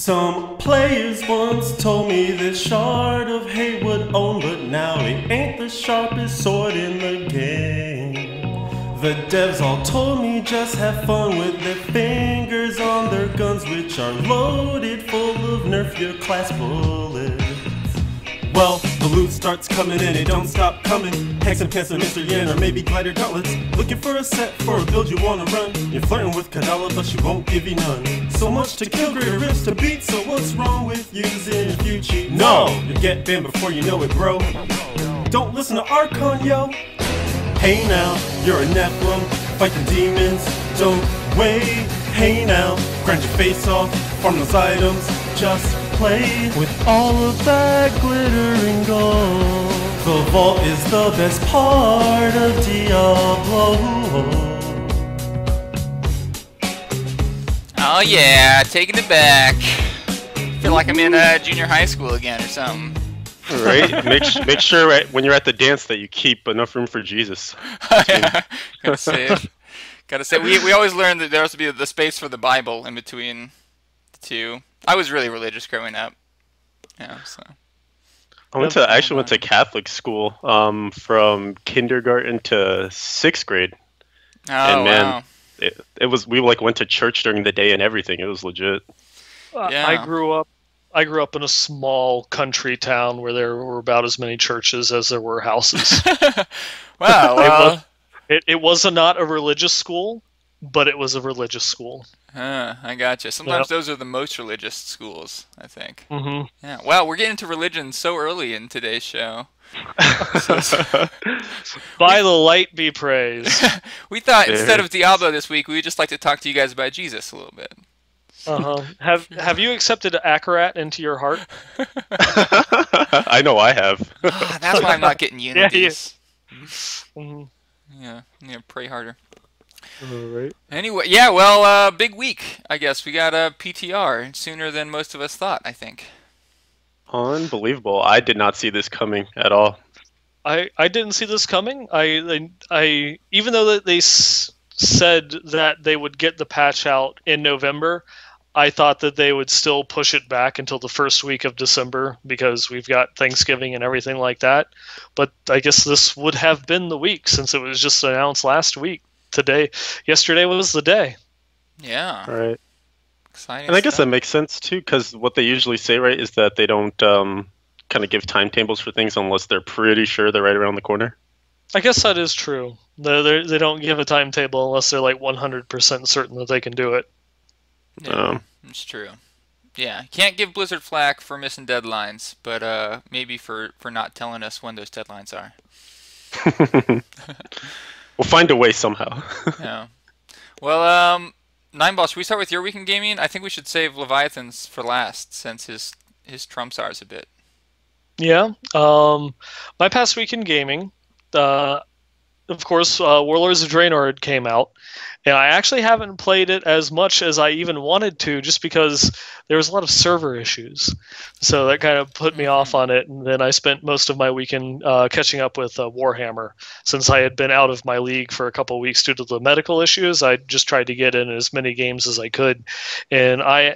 Some players once told me this shard of hate would own, but now it ain't the sharpest sword in the game. The devs all told me just have fun with their fingers on their guns, which are loaded full of nerf your class bullets. Well, the loot starts coming and it don't stop coming. Hex and Pants and Mr. Yen or maybe Glider Gauntlets. Looking for a set for a build you wanna run. You're flirting with Kadala but she won't give you none. So much to kill, greater risk to beat. So what's wrong with using a few cheats? No! You get banned before you know it, bro. Don't listen to Archon, yo. Hey now, you're a Nephilim, fighting demons, don't wait. Hey now, grind your face off, farm those items, just play with all of that glittering gold. The vault is the best part of Diablo. Oh yeah, taking it back. Feel like I'm in junior high school again or something. Right? Make sure when you're at the dance that you keep enough room for Jesus. Yeah, gotta say. We always learn that there has to be the space for the Bible in between the two. I was really religious growing up. Yeah, so. I actually went to Catholic school from kindergarten to 6th grade. Oh, and man, wow. it was, we went to church during the day and everything. It was legit. Yeah. I grew up in a small country town where there were about as many churches as there were houses. Wow. Well, it was not a religious school, but it was a religious school. I gotcha. Sometimes those are the most religious schools, I think. Mm-hmm. Yeah. Wow, we're getting into religion so early in today's show. By the light be praised. We thought instead of Diablo this week, we would just like to talk to you guys about Jesus a little bit. Have you accepted Akarat into your heart? I know I have. That's why I'm not getting unities. Yeah. Yeah, pray harder. All right. Anyway, yeah, well, big week, I guess. We got a PTR sooner than most of us thought, I think. Unbelievable. I did not see this coming at all. I didn't see this coming. I even though they said that they would get the patch out in November, I thought that they would still push it back until the first week of December because we've got Thanksgiving and everything like that. But I guess this would have been the week since it was just announced last week. Yesterday was the day. Yeah. All right. Exciting and I guess stuff. that makes sense too, because what they usually say, right, is that they don't kind of give timetables for things unless they're pretty sure they're right around the corner. I guess that is true. They don't give a timetable unless they're like 100% certain that they can do it. Yeah, it's true. Yeah, can't give Blizzard flack for missing deadlines, but maybe for not telling us when those deadlines are. We'll find a way somehow. Yeah. Well, Nineball, should we start with your week in gaming? I think we should save Leviathan's for last, since his trumps ours a bit. Yeah. My past week in gaming, of course, Warlords of Draenor came out, and I actually haven't played it as much as I even wanted to, just because there was a lot of server issues. So that kind of put me off on it, and then I spent most of my weekend catching up with Warhammer. Since I had been out of my league for a couple of weeks due to the medical issues, I just tried to get in as many games as I could, and I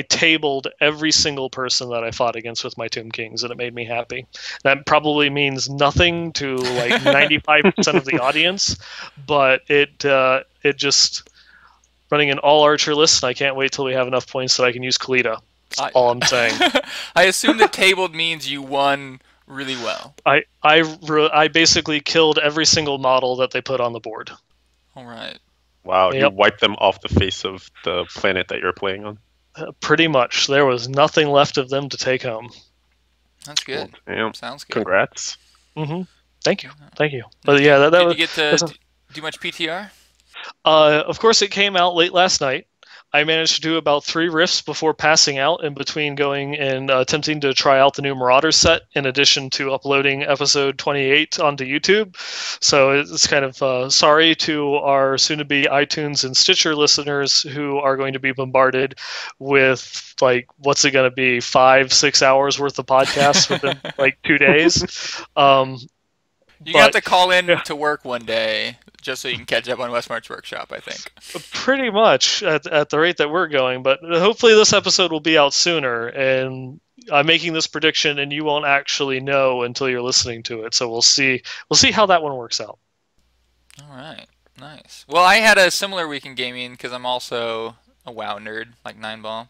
tabled every single person that I fought against with my Tomb Kings, and it made me happy. That probably means nothing to like 95% of the audience, but it just running an all archer list, and I can't wait till we have enough points that I can use Kalita. That's all I'm saying. I assume that tabled means you won really well. I basically killed every single model that they put on the board. All right. Wow, you wiped them off the face of the planet that you're playing on. Pretty much. There was nothing left of them to take home. That's good. Well, sounds good. Congrats. Mm-hmm. Thank you. But yeah, that Did was. you get to do much PTR? Of course, it came out late last night. I managed to do about 3 rifts before passing out, in between going and attempting to try out the new Marauder set, in addition to uploading episode 28 onto YouTube. So it's kind of sorry to our soon-to-be iTunes and Stitcher listeners who are going to be bombarded with, like, what's it going to be, 5-6 hours worth of podcasts within like 2 days. You got to call in to work one day just so you can catch up on Westmarch Workshop, I think. Pretty much at the rate that we're going, but hopefully this episode will be out sooner, and I'm making this prediction and you won't actually know until you're listening to it, so we'll see how that one works out. All right, nice. Well, I had a similar week in gaming because I'm also a WoW nerd, like 9ball.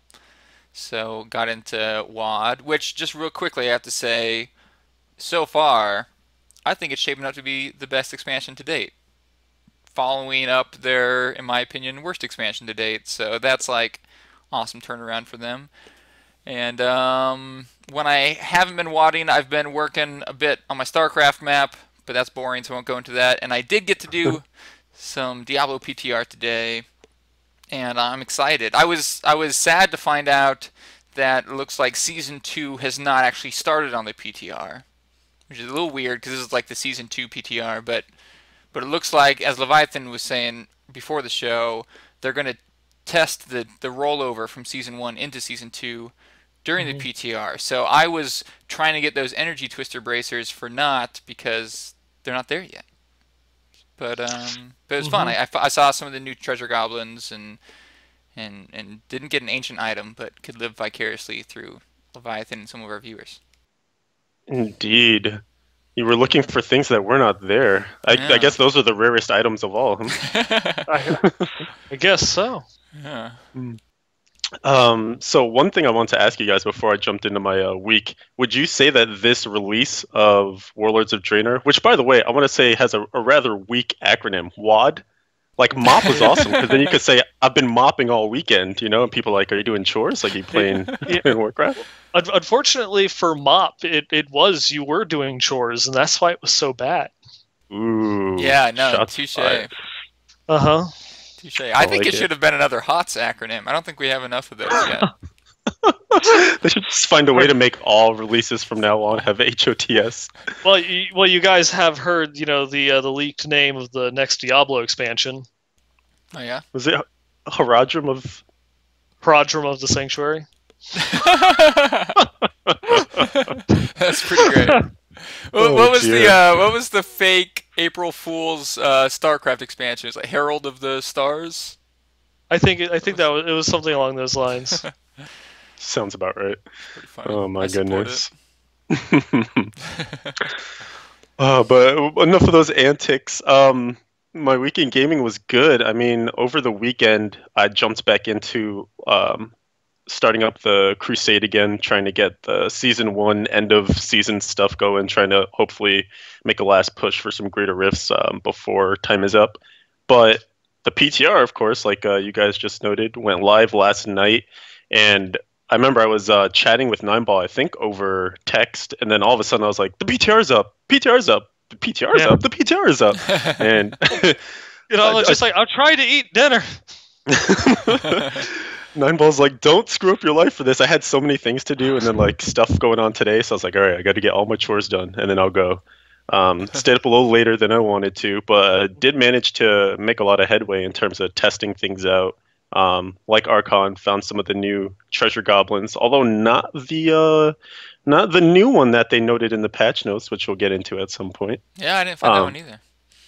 So got into WoD, which just real quickly I have to say, so far, I think it's shaping up to be the best expansion to date. Following up their, in my opinion, worst expansion to date. So that's like awesome turnaround for them. And when I haven't been WoDing, I've been working a bit on my StarCraft map, but that's boring, so I won't go into that. And I did get to do some Diablo PTR today, and I'm excited. I was sad to find out that it looks like Season 2 has not actually started on the PTR, which is a little weird because this is like the Season 2 PTR, but it looks like, as Leviathan was saying before the show, they're going to test the rollover from Season 1 into Season 2 during the PTR. So I was trying to get those energy twister bracers for not, because they're not there yet. But it was fun. I saw some of the new treasure goblins and didn't get an ancient item, but could live vicariously through Leviathan and some of our viewers. Indeed. You were looking for things that were not there. I guess those are the rarest items of all. I guess so. Yeah. So one thing I want to ask you guys before I jumped into my week, would you say that this release of Warlords of Draenor, which by the way, I want to say has a rather weak acronym, WOD, like mop was awesome, because then you could say, I've been mopping all weekend, and people are like, are you doing chores? Like, are you playing Warcraft? Unfortunately for mop, it was, you were doing chores, and that's why it was so bad. Ooh. Yeah, no, touche. Uh-huh. Touche. I think it should have been another HOTS acronym. I don't think we have enough of those yet. They should just find a way to make all releases from now on have HOTS. Well, you guys have heard, the leaked name of the next Diablo expansion. Oh yeah. Was it Haradrim of the Sanctuary? That's pretty great. What was the fake April Fool's StarCraft expansion? It's like Herald of the Stars. I think that it was something along those lines. Sounds about right. Pretty funny. Oh my goodness. But enough of those antics. My weekend gaming was good. I mean, over the weekend, I jumped back into starting up the Crusade again, trying to get the Season 1 end of season stuff going, trying to hopefully make a last push for some greater rifts before time is up. But the PTR, of course, like you guys just noted, went live last night, and I remember I was chatting with 9ball, I think, over text, and then all of a sudden I was like, the PTR's up, PTR's up, the PTR's up, the PR is up. And just like, I'm trying to eat dinner. 9ball's like, don't screw up your life for this. I had so many things to do and then like stuff going on today, so I was like, all right, I got to get all my chores done, and then I'll go. Stayed up a little later than I wanted to, but did manage to make a lot of headway in terms of testing things out. Like Archon, found some of the new treasure goblins, although not the new one that they noted in the patch notes, which we'll get into at some point. Yeah, I didn't find that one either.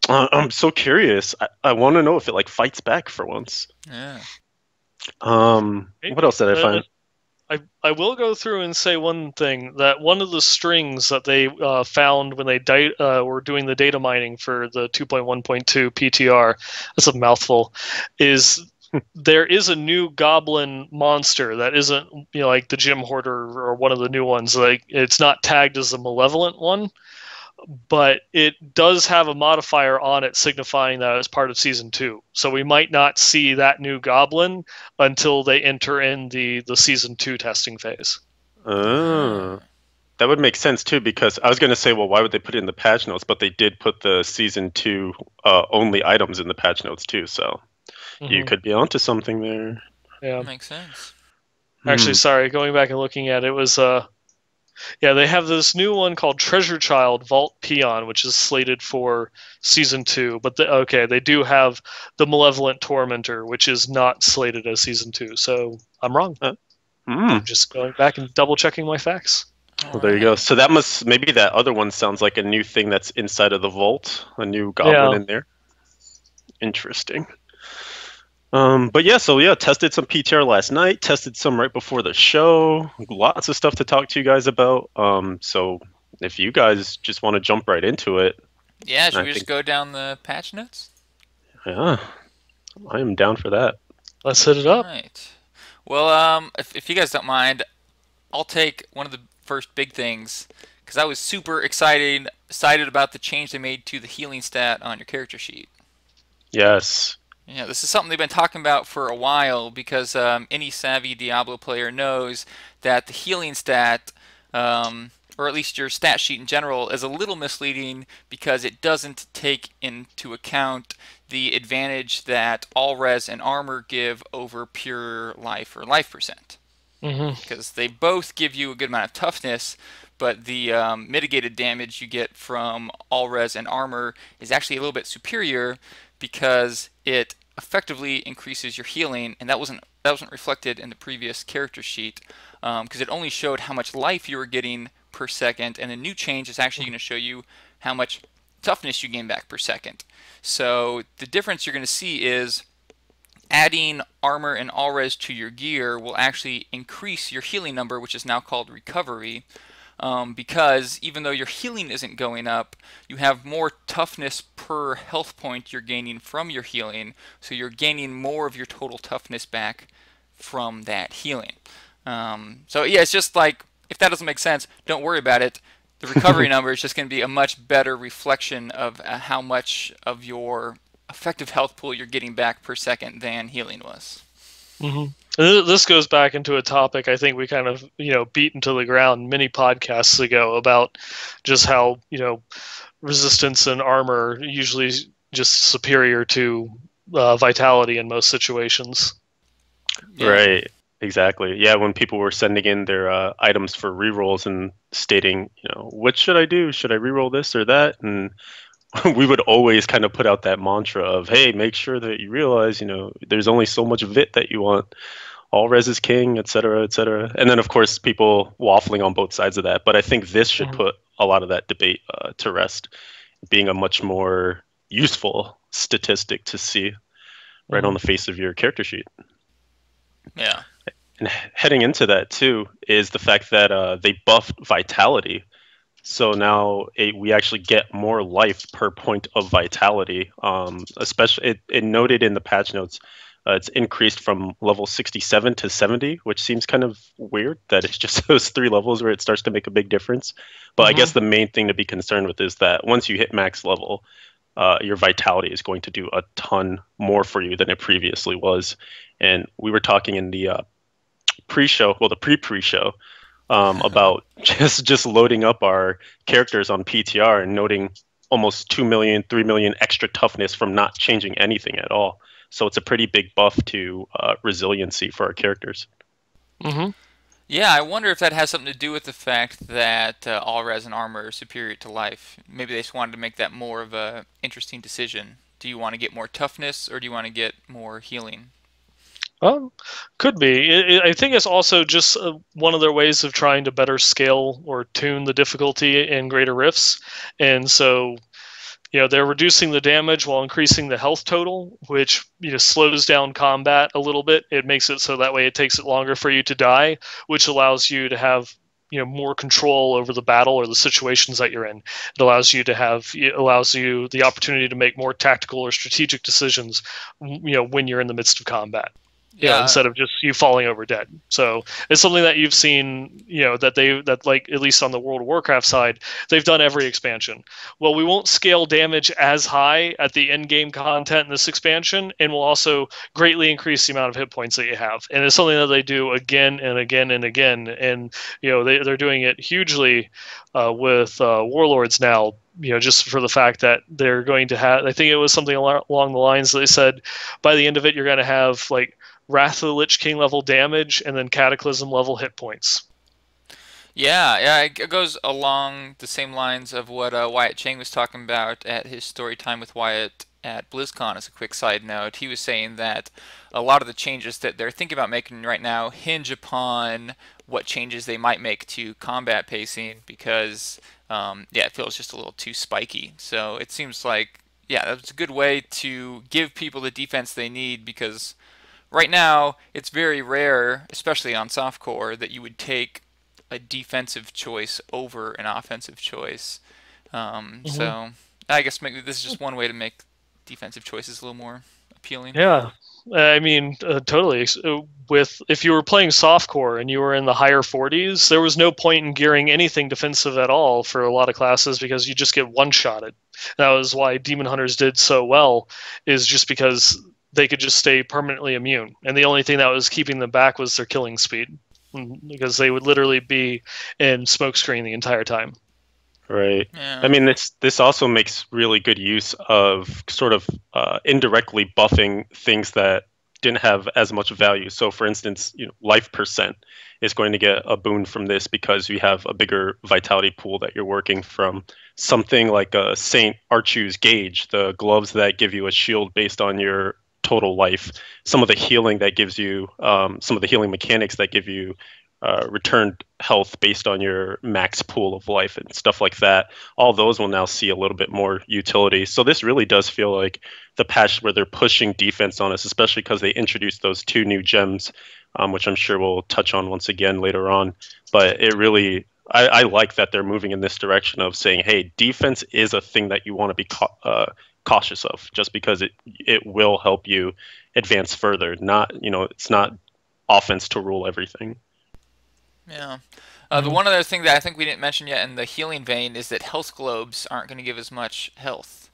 I'm so curious. I want to know if it like fights back for once. Yeah. What else did I find? I will go through and say one thing, that one of the strings that they found when they were doing the data mining for the 2.1.2 PTR, that's a mouthful, is there is a new goblin monster that isn't like the Gym Hoarder or one of the new ones. Like, it's not tagged as a malevolent one, but it does have a modifier on it signifying that it's part of Season 2. So we might not see that new goblin until they enter in the Season 2 testing phase. Oh. That would make sense too, because I was going to say, well, why would they put it in the patch notes? But they did put the Season 2 only items in the patch notes too, so you could be onto something there. Yeah, makes sense. Actually, sorry, going back and looking at it, was they have this new one called Treasure Child Vault Peon, which is slated for Season 2. But they do have the Malevolent Tormentor, which is not slated as Season 2. So I'm wrong. I'm just going back and double checking my facts. All Well, there you go. right. So maybe that other one sounds like a new thing that's inside of the vault, a new goblin Yeah. in there. Interesting. But yeah, so yeah, tested some PTR last night, tested some right before the show. Lots of stuff to talk to you guys about. So if you guys just want to jump right into it, Yeah, should I we just think, go down the patch notes? yeah, I am down for that. Let's hit it All up. right. Well, if you guys don't mind, I'll take one of the first big things because I was super excited about the change they made to the healing stat on your character sheet. Yes. Yeah, this is something they've been talking about for a while because any savvy Diablo player knows that the healing stat, or at least your stat sheet in general, is a little misleading because it doesn't take into account the advantage that all res and armor give over pure life or life percent. Because they both give you a good amount of toughness, but the mitigated damage you get from all res and armor is actually a little bit superior because it effectively increases your healing, and that wasn't reflected in the previous character sheet because it only showed how much life you were getting per second, and the new change is actually going to show you how much toughness you gain back per second. So the difference you're going to see is adding armor and all res to your gear will actually increase your healing number, which is now called recovery. Because even though your healing isn't going up, you have more toughness per health point you're gaining from your healing, so you're gaining more of your total toughness back from that healing. So yeah, it's just like, if that doesn't make sense, don't worry about it. The recovery number is just going to be a much better reflection of how much of your effective health pool you're getting back per second than healing was. This goes back into a topic I think we kind of beat into the ground many podcasts ago about just how resistance and armor usually just superior to vitality in most situations. Yeah. Right. Exactly. Yeah, when people were sending in their items for rerolls and stating, what should I do? Should I reroll this or that? And we would always kind of put out that mantra of, hey, make sure that you realize, there's only so much vit that you want. All res is king, et cetera, et cetera. And then, of course, people waffling on both sides of that. But I think this should put a lot of that debate to rest, being a much more useful statistic to see right on the face of your character sheet. Yeah. And heading into that, too, is the fact that they buffed vitality. So now we actually get more life per point of vitality. Especially, it noted in the patch notes, it's increased from level 67 to 70, which seems kind of weird that it's just those 3 levels where it starts to make a big difference. But I guess the main thing to be concerned with is that once you hit max level, your vitality is going to do a ton more for you than it previously was. And we were talking in the pre-show, well, the pre-show, about just loading up our characters on PTR and noting almost 2 million, 3 million extra toughness from not changing anything at all. So it's a pretty big buff to resiliency for our characters. Yeah, I wonder if that has something to do with the fact that all res and armor are superior to life. Maybe they just wanted to make that more of a interesting decision. Do you want to get more toughness or do you want to get more healing? Could be. I think it's also just one of their ways of trying to better scale or tune the difficulty in Greater Rifts. And so, they're reducing the damage while increasing the health total, which slows down combat a little bit. It makes it so that way it takes it longer for you to die, which allows you to have more control over the battle or the situations that you're in. It allows you the opportunity to make more tactical or strategic decisions, when you're in the midst of combat. Instead of just you falling over dead. So it's something that you've seen, that like, at least on the World of Warcraft side, they've done every expansion. Well, we won't scale damage as high at the end game content in this expansion, and we'll also greatly increase the amount of hit points that you have. And it's something that they do again and again and again. And, they're doing it hugely with Warlords now, just for the fact that they're going to have, I think it was something along the lines that they said, by the end of it, you're going to have like Wrath of the Lich King level damage and then Cataclysm level hit points. Yeah, it goes along the same lines of what Wyatt Chang was talking about at his story time with Wyatt at BlizzCon, as a quick side note, he was saying that a lot of the changes that they're thinking about making right now hinge upon what changes they might make to combat pacing because, yeah, it feels just a little too spiky. So it seems like, yeah, that's a good way to give people the defense they need because right now it's very rare, especially on softcore, that you would take a defensive choice over an offensive choice. So I guess maybe this is just one way to make defensive choices a little more appealing. Yeah, I mean, totally. With if you were playing softcore and you were in the higher 40s, there was no point in gearing anything defensive at all for a lot of classes because you just get one-shotted. That was why Demon Hunters did so well, is just because they could just stay permanently immune, and the only thing that was keeping them back was their killing speed, because they would literally be in smokescreen the entire time. Right. Yeah. I mean, this also makes really good use of sort of indirectly buffing things that didn't have as much value. So, for instance, life percent is going to get a boon from this because you have a bigger vitality pool that you're working from. Something like a Saint Archu's gauge, the gloves that give you a shield based on your total life. Some of the healing that gives you, some of the healing mechanics that give you returned health based on your max pool of life and stuff like that. All those will now see a little bit more utility. So this really does feel like the patch where they're pushing defense on us, especially because they introduced those 2 new gems, which I'm sure we'll touch on once again later on. But it really, I like that they're moving in this direction of saying, hey, defense is a thing that you want to be cautious of, just because it will help you advance further. Not, it's not offense to rule everything. Yeah. The one other thing that I think we didn't mention yet in the healing vein is that health globes aren't going to give as much health,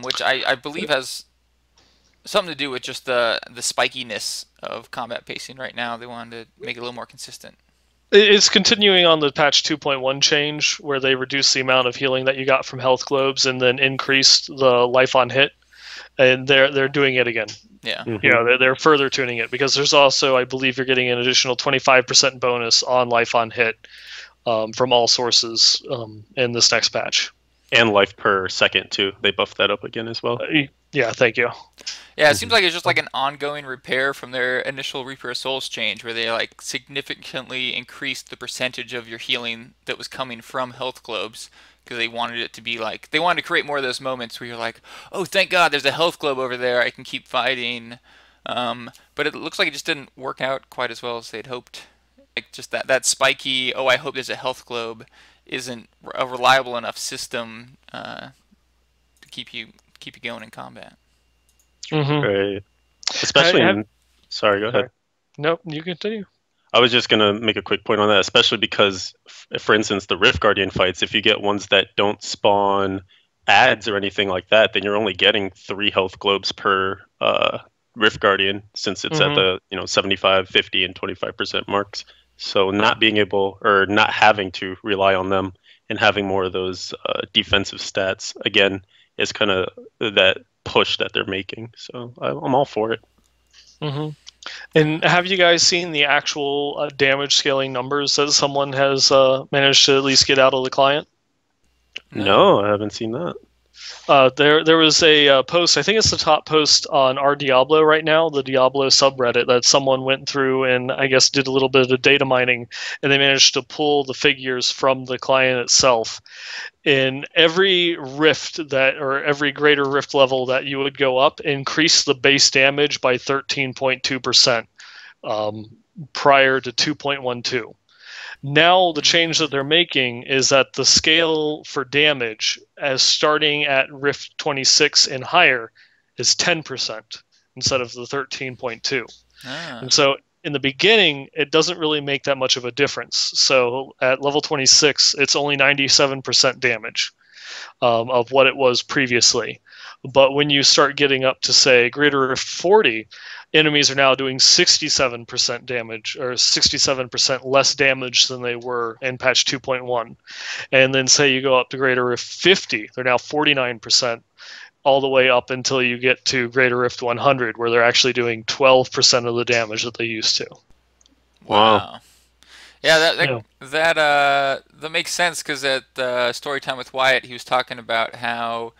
which I believe has something to do with just the spikiness of combat pacing right now. They wanted to make it a little more consistent. It's continuing on the patch 2.1 change where they reduced the amount of healing that you got from health globes and then increased the life on hit, and they're doing it again. Yeah. Mm-hmm. They're further tuning it because there's also, I believe, you're getting an additional 25% bonus on life on hit from all sources in this next patch. And life per second too. They buffed that up again as well. Yeah, thank you. Yeah, it seems like it's just like an ongoing repair from their initial Reaper of Souls change, where they like significantly increased the percentage of your healing that was coming from health globes. Because they wanted it to be like, they wanted to create more of those moments where you're like, oh, thank God there's a health globe over there, I can keep fighting. But it looks like it just didn't work out quite as well as they'd hoped. Like just that spiky, oh, I hope there's a health globe, isn't a reliable enough system to keep you going in combat. Mm-hmm. Right. Especially sorry, go ahead. Nope, you continue. I was just going to make a quick point on that, especially because, for instance, the Rift Guardian fights, if you get ones that don't spawn ads or anything like that, then you're only getting 3 health globes per Rift Guardian, since it's at the 75, 50, and 25% marks. So not being able, or not having to rely on them and having more of those defensive stats, again, is kind of that push that they're making. So I'm all for it. Mm-hmm. And have you guys seen the actual damage scaling numbers that someone has managed to at least get out of the client? No, I haven't seen that. There was a post, I think it's the top post on our Diablo right now, the Diablo subreddit, that someone went through and I guess did a little bit of data mining, and they managed to pull the figures from the client itself. In every rift or every greater rift level that you would go up, increase the base damage by 13.2% prior to 2.12. Now the change that they're making is that the scale for damage, as starting at Rift 26 and higher, is 10% instead of the 13.2. And so in the beginning, it doesn't really make that much of a difference. So at level 26, it's only 97% damage of what it was previously. But when you start getting up to, say, greater Rift 40, enemies are now doing 67% damage, or 67% less damage than they were in patch 2.1. And then say you go up to greater Rift 50, they're now 49%, all the way up until you get to greater Rift 100, where they're actually doing 12% of the damage that they used to. Wow. Yeah, that makes sense, because at Storytime with Wyatt, he was talking about how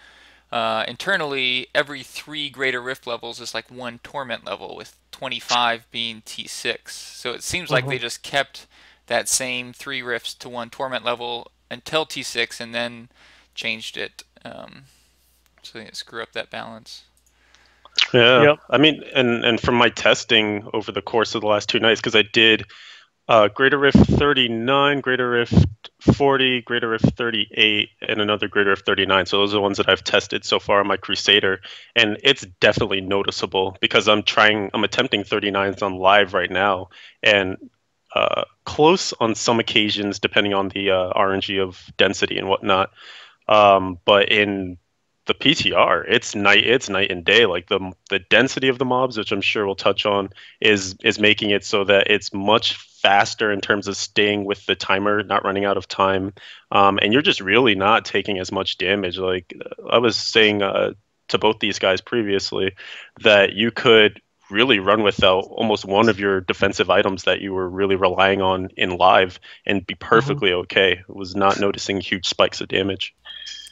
internally, every 3 Greater Rift levels is like 1 Torment level, with 25 being T6. So it seems like they just kept that same 3 rifts to 1 Torment level until T6 and then changed it. So they screw up that balance. Yeah. Yep. I mean, and from my testing over the course of the last 2 nights, because I did Greater Rift 39, Greater Rift 40, Greater Rift 38, and another Greater Rift 39. So those are the ones that I've tested so far on my Crusader, and it's definitely noticeable because I'm attempting 39s on live right now, and close on some occasions depending on the RNG of density and whatnot. But in the PTR, it's night and day. Like the density of the mobs, which I'm sure we'll touch on, is making it so that it's much faster in terms of staying with the timer, not running out of time, and you're just really not taking as much damage. Like I was saying to both these guys previously, that you could really run without almost one of your defensive items that you were really relying on in live and be perfectly okay. It was not noticing huge spikes of damage.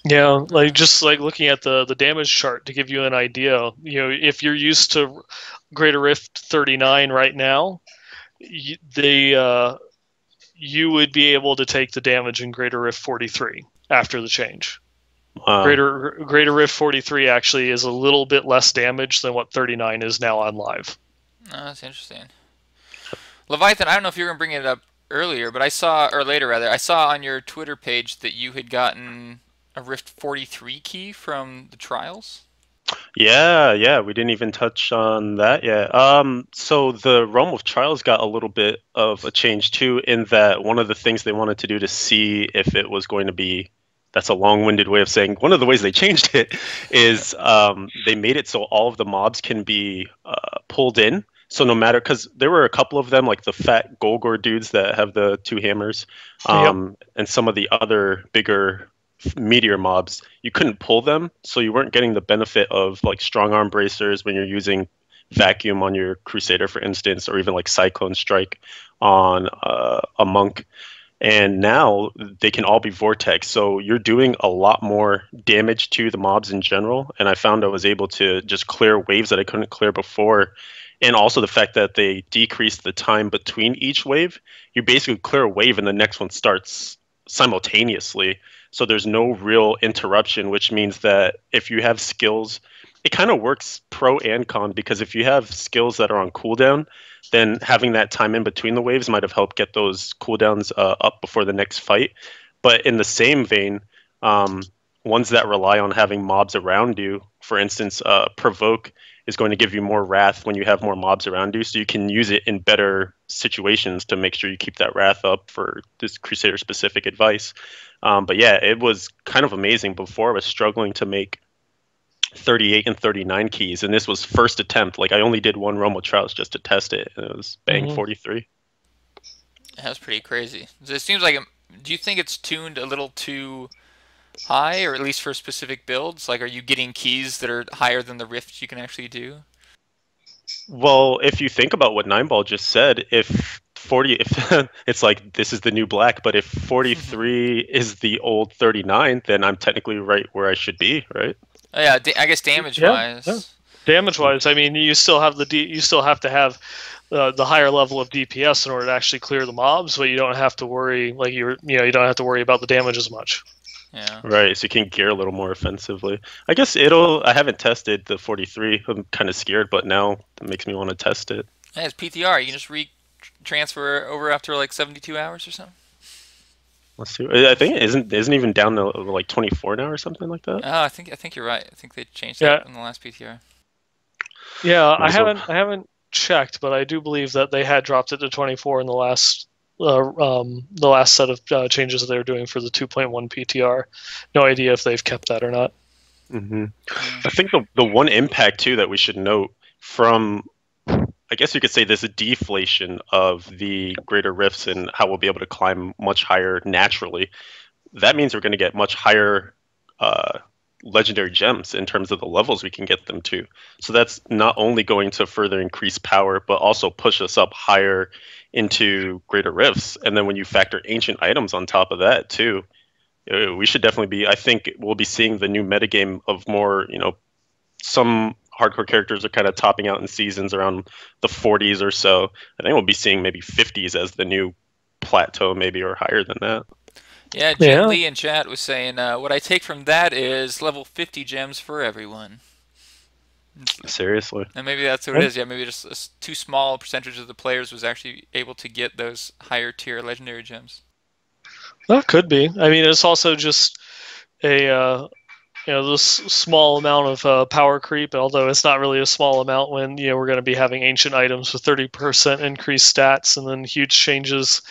Yeah, like just like looking at the damage chart to give you an idea. You know, if you're used to Greater Rift 39 right now, you would be able to take the damage in Greater Rift 43 after the change. Greater Rift 43 actually is a little bit less damage than what 39 is now on live. Oh, that's interesting. Leviathan, I don't know if you were going to bring it up earlier, but I saw on your Twitter page that you had gotten a Rift 43 key from the trials. Yeah, we didn't even touch on that yet. So the Realm of Trials got a little bit of a change too, in that one of the things they wanted to do to see if it was going to be, that's a long-winded way of saying, one of the ways they changed it is they made it so all of the mobs can be pulled in. So no matter, because there were a couple of them, like the fat Golgor dudes that have the 2 hammers, and some of the other bigger meteor mobs, you couldn't pull them, so you weren't getting the benefit of like strong arm bracers when you're using vacuum on your Crusader, for instance, or even like Cyclone Strike on a monk. And now they can all be vortex, so you're doing a lot more damage to the mobs in general. And I found I was able to just clear waves that I couldn't clear before. And also the fact that they decreased the time between each wave. You basically clear a wave and the next one starts simultaneously. So there's no real interruption, which means that if you have skills, it kind of works pro and con, because if you have skills that are on cooldown, then having that time in between the waves might have helped get those cooldowns up before the next fight. But in the same vein, ones that rely on having mobs around you, for instance, Provoke is going to give you more wrath when you have more mobs around you, so you can use it in better situations to make sure you keep that wrath up for this Crusader specific advice. But yeah, it was kind of amazing. Before I was struggling to make 38 and 39 keys, and this was first attempt. Like I only did one Realm of Trials just to test it, and it was bang 43. That's pretty crazy. So it seems like, do you think it's tuned a little too high, or at least for specific builds? Like, are you getting keys that are higher than the rifts you can actually do? Well, if you think about what Nineball just said, if it's like this is the new black, but if 43 is the old 39, then I'm technically right where I should be, right? Oh, yeah, I guess damage-wise. Yeah. Damage-wise, I mean, you still have to have the higher level of DPS in order to actually clear the mobs, but you don't have to worry you don't have to worry about the damage as much. Yeah. Right, so you can gear a little more offensively. I guess I haven't tested the 43. I'm kind of scared, but now it makes me want to test it. Yeah, it's PTR. You can just transfer over after like 72 hours or something. Let's see. I think it isn't even down to like 24 now or something like that. Oh, I think you're right. I think they changed that in the last PTR. Yeah, I haven't checked, but I do believe that they had dropped it to 24 in the last set of changes that they were doing for the 2.1 PTR. No idea if they've kept that or not. I think the one impact too that we should note from, I guess you could say, this deflation of the greater rifts and how we'll be able to climb much higher naturally. That means we're going to get much higher legendary gems in terms of the levels we can get them to. So that's not only going to further increase power, but also push us up higher into greater rifts. And then when you factor ancient items on top of that too, we should definitely be. I think we'll be seeing the new metagame of more, some hardcore characters are kind of topping out in seasons around the 40s or so. I think we'll be seeing maybe 50s as the new plateau, maybe, or higher than that. Yeah, Jen Lee in chat was saying, what I take from that is level 50 gems for everyone. Seriously. And maybe that's what it is. Yeah, maybe just a too small percentage of the players was actually able to get those higher tier legendary gems. That could be. I mean, it's also just a this small amount of power creep, although it's not really a small amount when we're going to be having ancient items with 30% increased stats, and then huge changes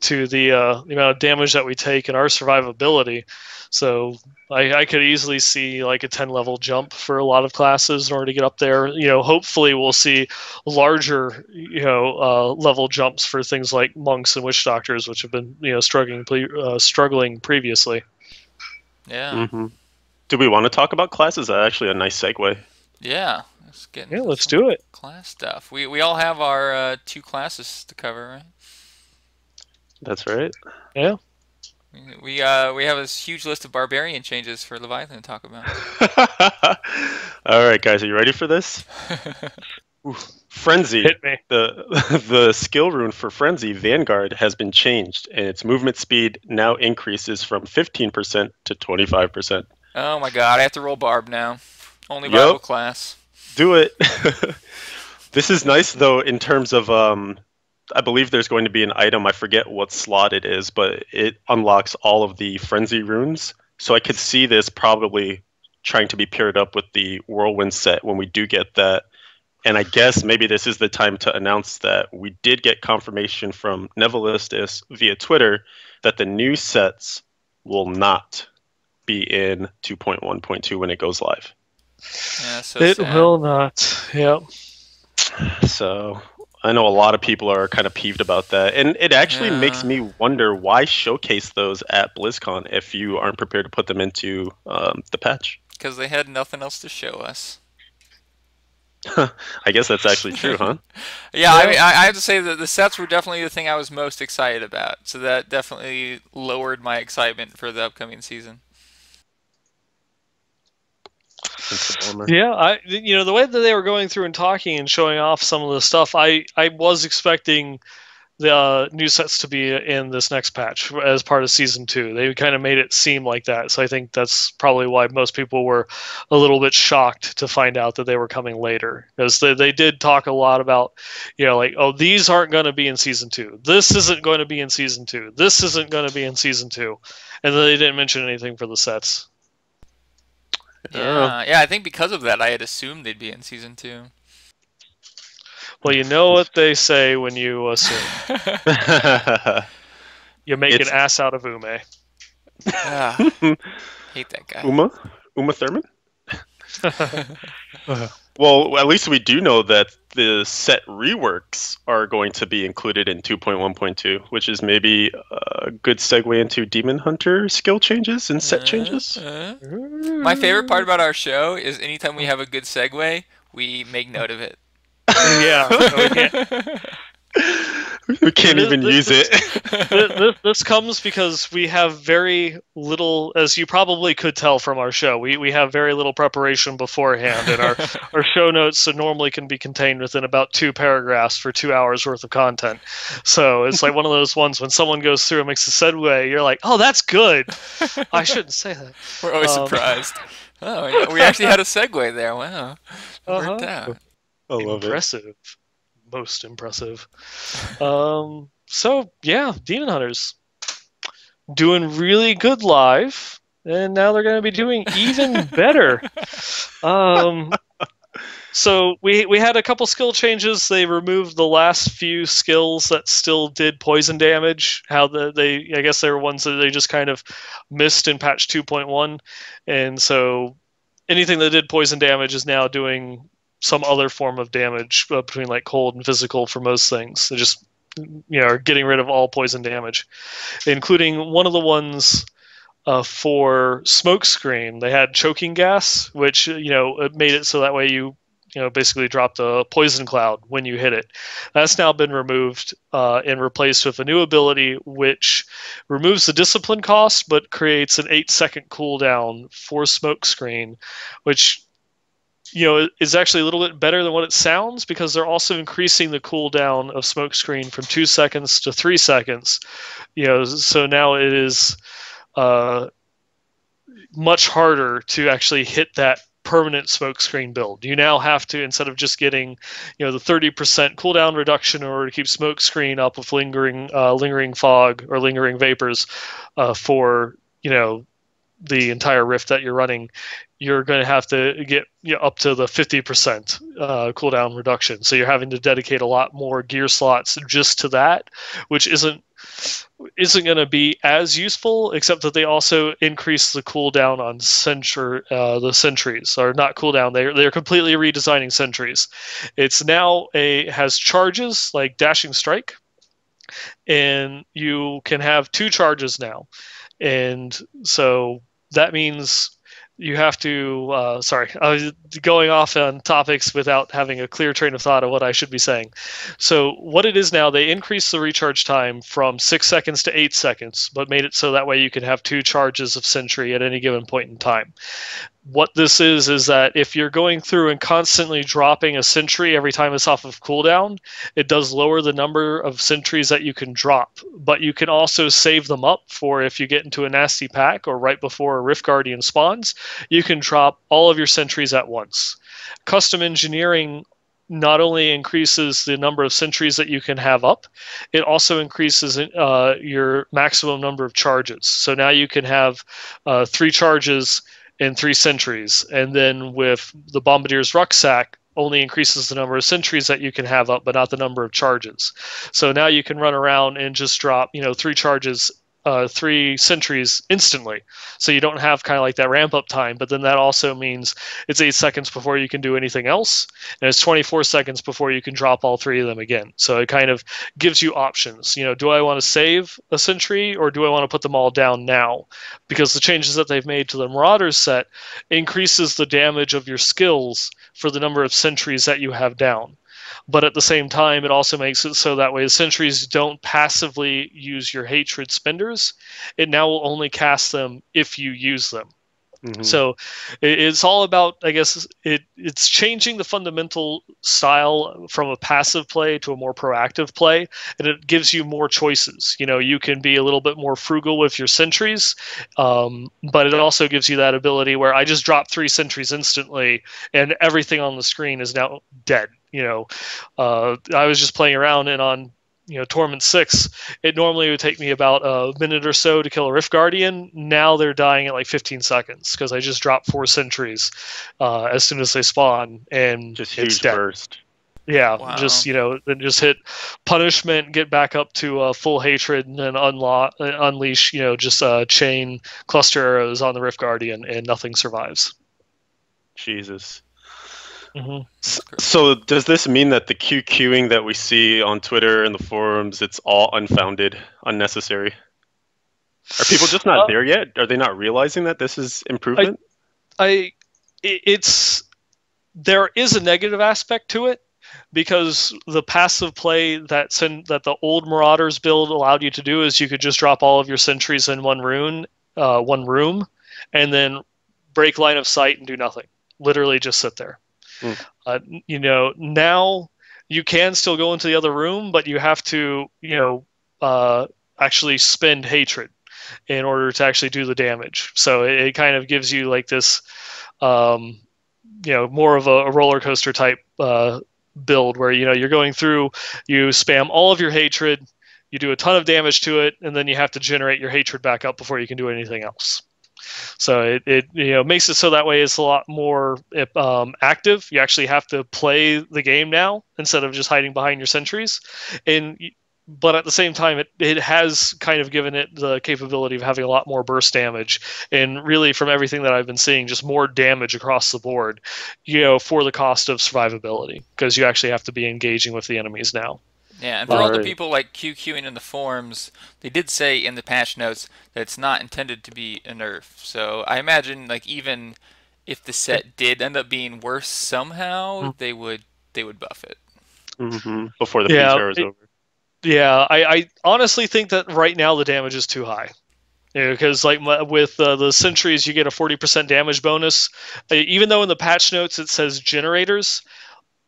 to the amount of damage that we take and our survivability. So I could easily see like a 10 level jump for a lot of classes in order to get up there. Hopefully we'll see larger level jumps for things like monks and witch doctors, which have been struggling previously. Yeah. Mm-hmm. Do we want to talk about classes? That's actually a nice segue. Yeah. Let's do it. Class stuff. We all have our 2 classes to cover, right? That's right. Yeah. We have this huge list of barbarian changes for Leviathan to talk about. All right, guys, are you ready for this? Frenzy. Hit me. The skill rune for Frenzy, Vanguard, has been changed, and its movement speed now increases from 15% to 25%. Oh my god, I have to roll Barb now. Only viable class. Do it. This is nice, though, in terms of, I believe there's going to be an item, I forget what slot it is, but it unlocks all of the Frenzy runes. So I could see this probably trying to be paired up with the Whirlwind set when we do get that. And I guess maybe this is the time to announce that we did get confirmation from Nevilistus via Twitter that the new sets will not be in 2.1.2 when it goes live. Yeah, so it sad. will not. Yep. So I know a lot of people are kind of peeved about that. And it actually makes me wonder, why showcase those at BlizzCon if you aren't prepared to put them into the patch? Because they had nothing else to show us. I guess that's actually true, huh? Yeah, I mean, I have to say that the sets were definitely the thing I was most excited about. So that definitely lowered my excitement for the upcoming season. Yeah, the way that they were going through and talking and showing off some of the stuff, I was expecting the new sets to be in this next patch as part of Season 2. They kind of made it seem like that, so I think that's probably why most people were a little bit shocked to find out that they were coming later. Because they did talk a lot about, these aren't going to be in Season 2. This isn't going to be in Season 2. This isn't going to be in Season 2. And then they didn't mention anything for the sets. Yeah, I think because of that, I had assumed they'd be in Season 2. Well, you know what they say when you assume. You make an ass out of Ume. Hate that guy. Uma Thurman? Well, at least we do know that the set reworks are going to be included in 2.1.2, which is maybe a good segue into Demon Hunter skill changes and set changes. My favorite part about our show is anytime we have a good segue, we make note of it. Yeah. We can't even use it. This comes because we have very little, as you probably could tell from our show, we have very little preparation beforehand, and our show notes normally can be contained within about 2 paragraphs for 2 hours worth of content. So it's like one of those ones when someone goes through and makes a segue, you're like, oh, that's good. I shouldn't say that. We're always surprised. Oh, yeah, we actually had a segue there. Wow. Worked out. I love Impressive. Most impressive. So yeah, Demon Hunters doing really good live, and now they're going to be doing even better. So we had a couple skill changes. They removed the last few skills that still did poison damage. I guess they were ones that they just kind of missed in patch 2.1, and so anything that did poison damage is now doing some other form of damage between like cold and physical for most things. They just are getting rid of all poison damage, including one of the ones for Smokescreen. They had choking gas, which it made it so that way you basically dropped a poison cloud when you hit it. That's now been removed and replaced with a new ability which removes the discipline cost but creates an 8-second cooldown for Smokescreen, which is actually a little bit better than what it sounds, because they're also increasing the cooldown of Smokescreen from 2 seconds to 3 seconds. So now it is much harder to actually hit that permanent Smokescreen build. You now have to, instead of just getting the 30% cooldown reduction in order to keep Smokescreen up with lingering fog or lingering vapors for the entire rift that you're running, you're going to have to get up to the 50% cooldown reduction. So you're having to dedicate a lot more gear slots just to that, which isn't going to be as useful, except that they also increase the cooldown on the sentries, or not cooldown. They're completely redesigning sentries. It's now has charges like Dashing Strike, and you can have 2 charges now. And so that means you have to sorry, I was going off on topics without having a clear train of thought of what I should be saying. So what it is now, they increased the recharge time from 6 seconds to 8 seconds, but made it so that way you can have 2 charges of sentry at any given point in time. What this is that if you're going through and constantly dropping a sentry every time it's off of cooldown, it does lower the number of sentries that you can drop. But you can also save them up for if you get into a nasty pack or right before a Rift Guardian spawns, you can drop all of your sentries at once. Custom engineering not only increases the number of sentries that you can have up, it also increases your maximum number of charges. So now you can have 3 charges and 3 sentries, and then with the Bombardier's Rucksack, only increases the number of sentries that you can have up, but not the number of charges. So now you can run around and just drop 3 charges, 3 sentries instantly. So you don't have kind of like that ramp up time, but then that also means it's 8 seconds before you can do anything else, and it's 24 seconds before you can drop all 3 of them again. So it kind of gives you options. Do I want to save a sentry, or do I want to put them all down now? Because the changes that they've made to the Marauders set increases the damage of your skills for the number of sentries that you have down. But at the same time, it also makes it so that way the sentries don't passively use your hatred spenders. It now will only cast them if you use them. Mm-hmm. So it's all about, I guess, it's changing the fundamental style from a passive play to a more proactive play, and it gives you more choices. You can be a little bit more frugal with your sentries, but it also gives you that ability where I just drop 3 sentries instantly, and everything on the screen is now dead. I was just playing around, and on Torment 6, it normally would take me about a minute or so to kill a Rift Guardian. Now they're dying at like 15 seconds because I just dropped 4 sentries as soon as they spawn, and just it's huge dead. Burst. Yeah, Wow. Just then just hit punishment, get back up to full hatred, and then unleash just chain cluster arrows on the Rift Guardian, and nothing survives. Jesus. Mm-hmm. So does this mean that the QQing that we see on Twitter and the forums, it's all unfounded, unnecessary? Are people just not there yet? Are they not realizing that this is improvement? There is a negative aspect to it, because the passive play that the old Marauders build allowed you to do is you could just drop all of your sentries in one room, and then break line of sight and do nothing. Literally just sit there. Now you can still go into the other room, but you have to, actually spend hatred in order to actually do the damage. So it kind of gives you like this, more of a roller coaster type build where, you're going through, you spam all of your hatred, you do a ton of damage to it, and then you have to generate your hatred back up before you can do anything else. So it makes it so that way it's a lot more active. You actually have to play the game now instead of just hiding behind your sentries. But at the same time, it has kind of given it the capability of having a lot more burst damage, and really from everything that I've been seeing, just more damage across the board, for the cost of survivability, because you actually have to be engaging with the enemies now. Yeah, and for all the people like QQing in the forums, they did say in the patch notes that it's not intended to be a nerf. So I imagine like even if the set did end up being worse somehow, they would buff it. Before the Yeah, PTR is over. yeah. I honestly think that right now the damage is too high. Because with the sentries, you get a 40% damage bonus. Even though in the patch notes it says generators,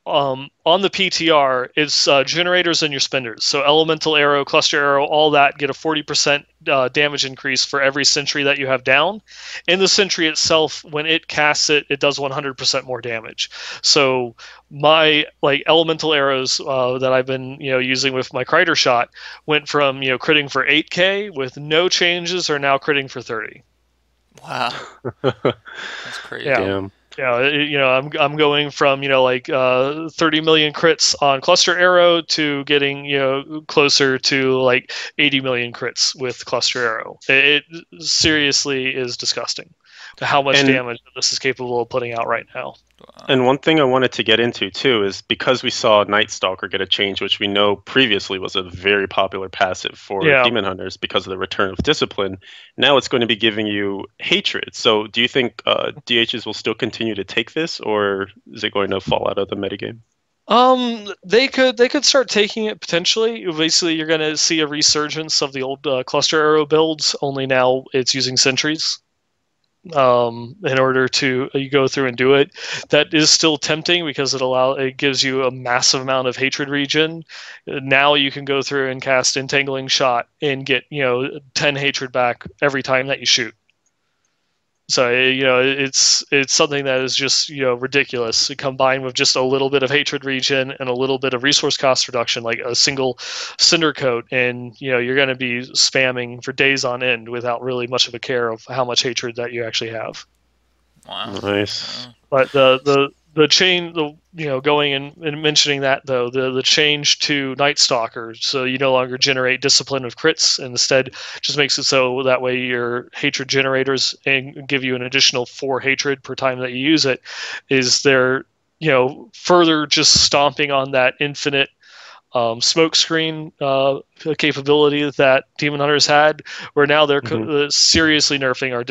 on the PTR, it's generators and your spenders. So elemental arrow, cluster arrow, all that get a 40% damage increase for every sentry that you have down. In the sentry itself, when it casts it, it does 100% more damage. So my elemental arrows that I've been using with my Kreider shot went from critting for 8k with no changes, are now critting for 30. Wow, that's crazy. Yeah. Damn. Yeah, I'm going from 30 million crits on cluster arrow to getting closer to like 80 million crits with cluster arrow. It seriously is disgusting how much damage this is capable of putting out right now. And one thing I wanted to get into too is because we saw Night Stalker get a change, which we know previously was a very popular passive for Demon Hunters because of the return of discipline. Now it's going to be giving you hatred. So do you think DHs will still continue to take this, or is it going to fall out of the metagame? They could start taking it potentially. Basically, you're going to see a resurgence of the old cluster arrow builds. Only now it's using sentries. In order to you go through and do it. That is still tempting because it gives you a massive amount of hatred regen. Now you can go through and cast Entangling Shot and get 10 hatred back every time that you shoot. So it's something that is just ridiculous. Combined with just a little bit of hatred regen and a little bit of resource cost reduction, like a single cinder coat, and you're going to be spamming for days on end without really much of a care of how much hatred that you actually have. Wow, nice. But the change, going and mentioning that though, the change to Night Stalker, so you no longer generate discipline of crits, and instead just makes it so that way your hatred generators and give you an additional 4 hatred per time that you use it, is they're further just stomping on that infinite smoke screen capability that Demon Hunters had, where now they're seriously nerfing our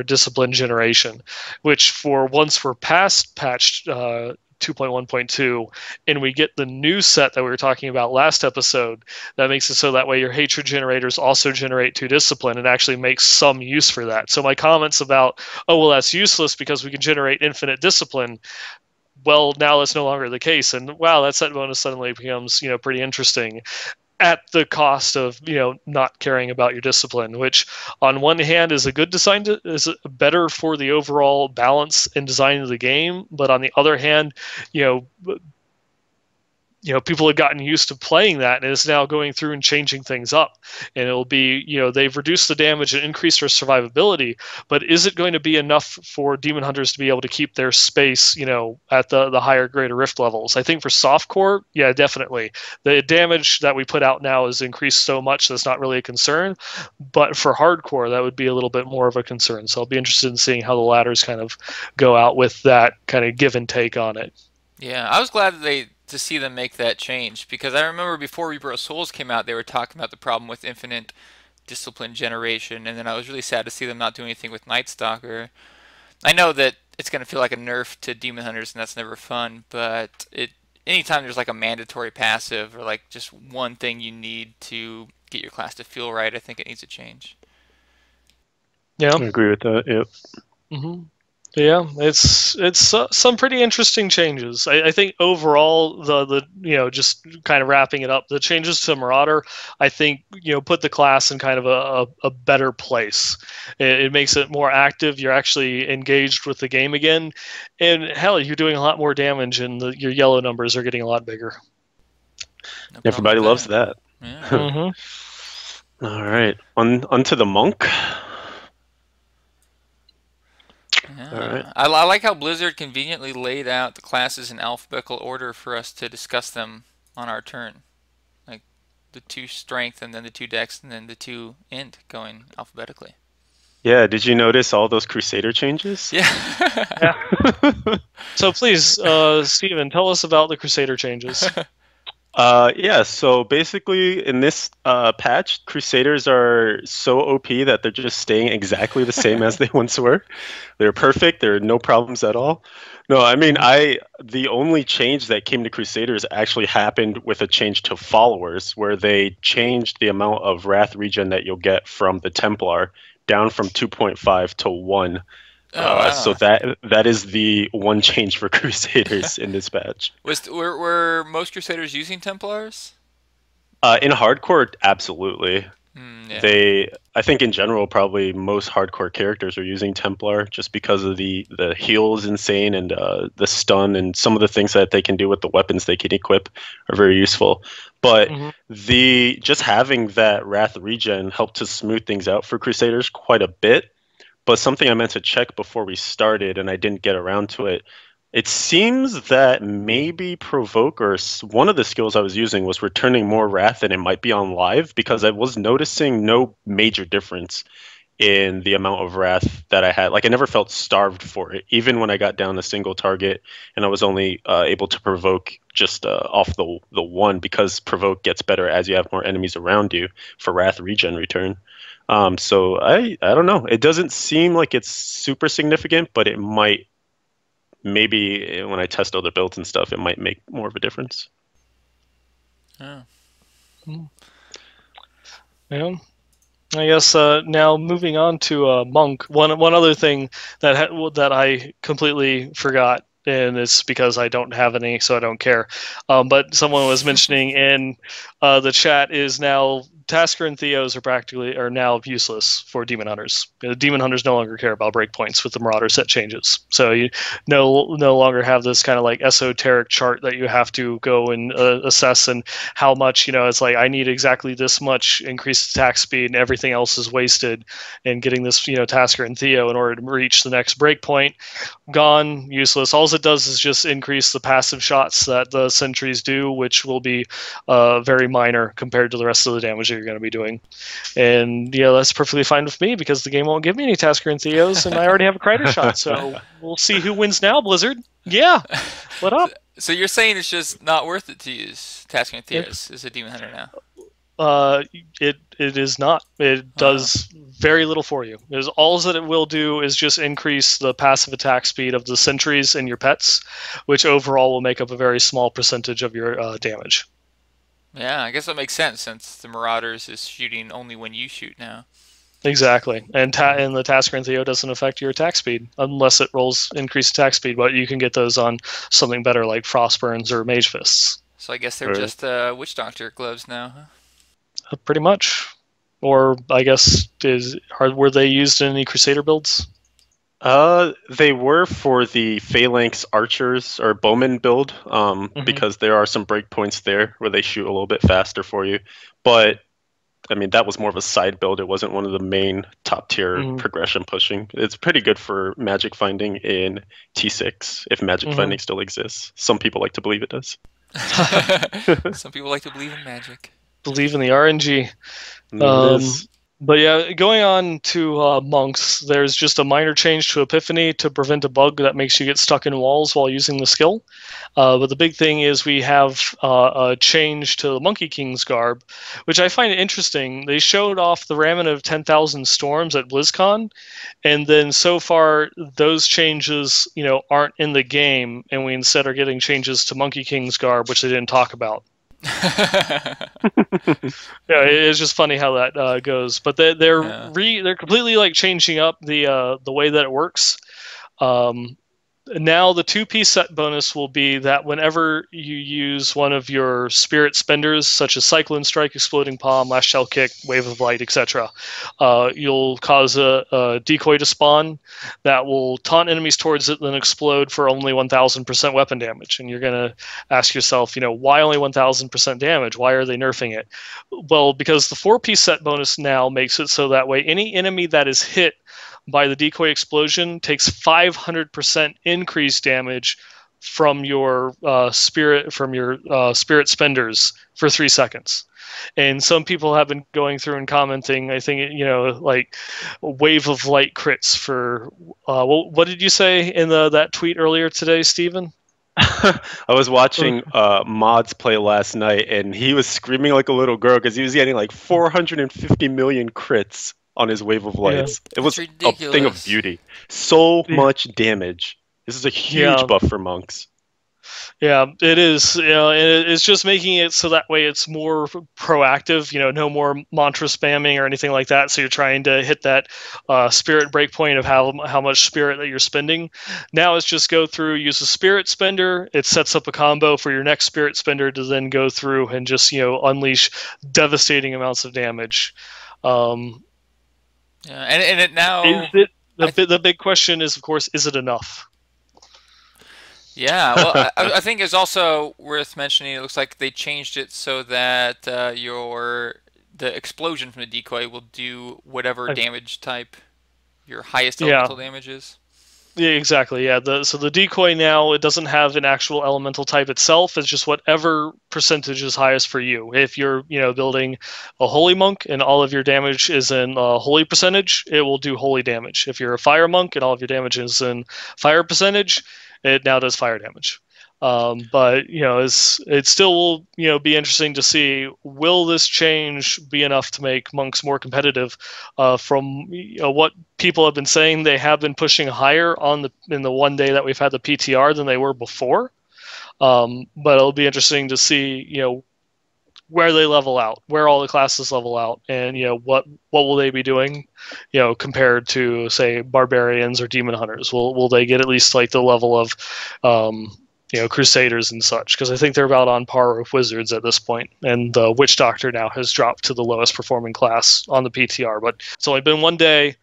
discipline generation, which for once we're past patch 2.1.2 and we get the new set that we were talking about last episode, that makes it so that way your hatred generators also generate 2 discipline and actually makes some use for that. So my comments about, oh well, that's useless because we can generate infinite discipline, well, now that's no longer the case, and wow, that set bonus suddenly becomes pretty interesting, at the cost of not caring about your discipline, which on one hand is a good design, is better for the overall balance and design of the game, but on the other hand, people have gotten used to playing that, and it's now going through and changing things up. And it'll be, they've reduced the damage and increased their survivability, but is it going to be enough for Demon Hunters to be able to keep their space, at the higher, greater rift levels? I think for softcore, yeah, definitely. The damage that we put out now is increased so much that's not really a concern, but for hardcore, that would be a little bit more of a concern. So I'll be interested in seeing how the ladders kind of go out with that kind of give and take on it. Yeah, I was glad to see them make that change, because I remember before Reaper of Souls came out, they were talking about the problem with infinite discipline generation, and then I was really sad to see them not do anything with Night Stalker. I know that it's going to feel like a nerf to Demon Hunters, and that's never fun, but anytime there's like a mandatory passive or like just one thing you need to get your class to feel right, I think it needs to change. Yeah, I agree with that. Yep. Mm-hmm. Yeah, it's some pretty interesting changes. I think overall the just kind of wrapping it up, the changes to Marauder, I think put the class in kind of a better place. It makes it more active. You're actually engaged with the game again, and hell, you're doing a lot more damage, and your yellow numbers are getting a lot bigger. No Everybody loves that. Yeah. Mm-hmm. All right, on to the monk. Yeah. All right. I like how Blizzard conveniently laid out the classes in alphabetical order for us to discuss them on our turn. Like the 2 strength, and then the 2 dex, and then the 2 int going alphabetically. Yeah, did you notice all those Crusader changes? Yeah. Yeah. So please, Steven, tell us about the Crusader changes. Yeah, so basically in this patch, Crusaders are so OP that they're just staying exactly the same as they once were. They're perfect. There are no problems at all. No, I mean, Mhm. the only change that came to Crusaders actually happened with a change to followers, where they changed the amount of Wrath regen that you'll get from the Templar down from 2.5 to 1. Oh So wow. that is the one change for Crusaders in this patch. Were most Crusaders using Templars? In hardcore, absolutely. Yeah. I think in general, probably most hardcore characters are using Templar just because of the heal is insane and the stun and some of the things that they can do with the weapons they can equip are very useful. But Mhm. the just having that Wrath regen helped to smooth things out for Crusaders quite a bit. But something I meant to check before we started and I didn't get around to it. It seems that maybe Provoke or one of the skills I was using was returning more Wrath than it might be on live because I was noticing no major difference in the amount of Wrath that I had. Like I never felt starved for it, even when I got down a single target and I was only able to provoke just off the one because Provoke gets better as you have more enemies around you for Wrath regen return. So I don't know. It doesn't seem like it's super significant, but it might maybe when I test other builds and stuff, it might make more of a difference. Oh. Yeah. I guess now moving on to Monk. One other thing that I completely forgot, and it's because I don't have any, so I don't care. But someone was mentioning in the chat is now Tasker and Theos are now useless for Demon Hunters. Demon Hunters no longer care about breakpoints with the Marauder set changes, so you no longer have this kind of like esoteric chart that you have to go and assess and how much, it's like I need exactly this much increased attack speed and everything else is wasted in getting this, Tasker and Theo in order to reach the next breakpoint. Gone, useless. All it does is just increase the passive shots that the sentries do, which will be very minor compared to the rest of the damage that you're going to be doing. And yeah, that's perfectly fine with me because the game won't give me any Tasker and Theos, and I already have a Kreider shot. So we'll see who wins now, Blizzard. Yeah, what up? So you're saying it's just not worth it to use Tasker and Yeah. Theos as a Demon Hunter now? It is not. It does very little for you. There's all that it will do is just increase the passive attack speed of the sentries and your pets, which overall will make up a very small percentage of your damage. Yeah, I guess that makes sense since the Marauders is shooting only when you shoot now. Exactly, and the Tasker and Theo doesn't affect your attack speed unless it rolls increased attack speed, but you can get those on something better like Frostburns or Mage Fists. So I guess they're Right. just Witch Doctor gloves now, huh? Pretty much. Or I guess were they used in any Crusader builds? They were for the Phalanx Archers or Bowman build, because there are some breakpoints there where they shoot a little bit faster for you. But I mean, that was more of a side build. It wasn't one of the main top tier progression pushing. It's pretty good for magic finding in T6 if magic finding still exists. Some people like to believe it does. Some people like to believe in magic. Believe in the RNG. It is. But yeah, going on to monks, there's just a minor change to Epiphany to prevent a bug that makes you get stuck in walls while using the skill. But the big thing is we have a change to the Monkey King's garb, which I find interesting. They showed off the Ramen of 10,000 Storms at BlizzCon, and then so far those changes, aren't in the game, and we instead are getting changes to Monkey King's garb, which they didn't talk about. Yeah, it's just funny how that goes. But they're completely like changing up the way that it works. Now the 2-piece set bonus will be that whenever you use one of your spirit spenders, such as Cyclone Strike, Exploding Palm, Last Shell Kick, Wave of Light, etc., you'll cause a decoy to spawn that will taunt enemies towards it, then explode for only 1,000% weapon damage. And you're going to ask yourself, why only 1,000% damage? Why are they nerfing it? Well, because the 4-piece set bonus now makes it so that way any enemy that is hit by the decoy explosion takes 500% increased damage from your spirit spenders for 3 seconds. And some people have been going through and commenting, I think, like Wave of Light crits for what did you say in that tweet earlier today, Steven? I was watching Mods play last night, and he was screaming like a little girl because he was getting like 450 million crits on his Wave of Yeah. Lights. It That's was a thing of ridiculous. beauty. So Yeah. much damage. This is a huge Yeah. buff for monks. Yeah, it is. And it's just making it so that way it's more proactive. No more mantra spamming or anything like that. So you're trying to hit that spirit breakpoint of how much spirit that you're spending. Now it's just go through, use a spirit spender. It sets up a combo for your next spirit spender to then go through and just unleash devastating amounts of damage. Yeah, and it now. Is it the big question is, of course, is it enough? Yeah, well, I think it's also worth mentioning. It looks like they changed it so that the explosion from the decoy will do whatever damage type your highest elemental damage is. Yeah, exactly. Yeah, so the decoy now, it doesn't have an actual elemental type itself. It's just whatever percentage is highest for you. If you're building a holy monk and all of your damage is in holy percentage, it will do holy damage. If you're a fire monk and all of your damage is in fire percentage, it now does fire damage. But it still will be interesting to see, will this change be enough to make monks more competitive? From what people have been saying, they have been pushing higher in the one day that we've had the PTR than they were before. But it'll be interesting to see where they level out, where all the classes level out, and what will they be doing compared to, say, barbarians or demon hunters. Will they get at least like the level of crusaders and such? Because I think they're about on par with wizards at this point, and the witch doctor now has dropped to the lowest performing class on the PTR. But it's only been one day.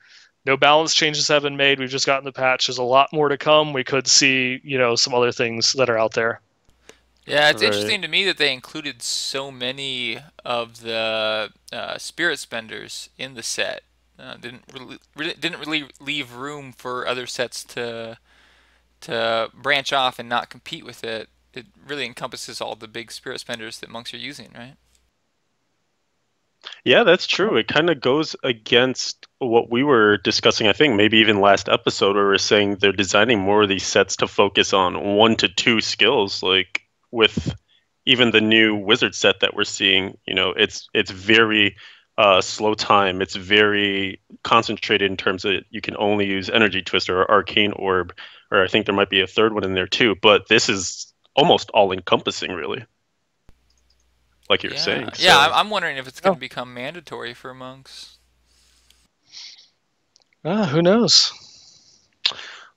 No balance changes have been made. We've just gotten the patch. There's a lot more to come. We could see some other things that are out there. Yeah, it's interesting to me that they included so many of the spirit spenders in the set. Didn't really leave room for other sets to branch off and not compete with it. It really encompasses all the big spirit spenders that monks are using, right? Yeah, that's true. It kind of goes against what we were discussing, I think, maybe even last episode, where we're saying they're designing more of these sets to focus on 1 to 2 skills. Like with even the new wizard set that we're seeing, it's very slow time. It's very concentrated in terms of you can only use energy twister or arcane orb, or I think there might be a third one in there too. But this is almost all encompassing, really. Like you're saying. So. Yeah, I'm wondering if it's going to become mandatory for monks. Who knows?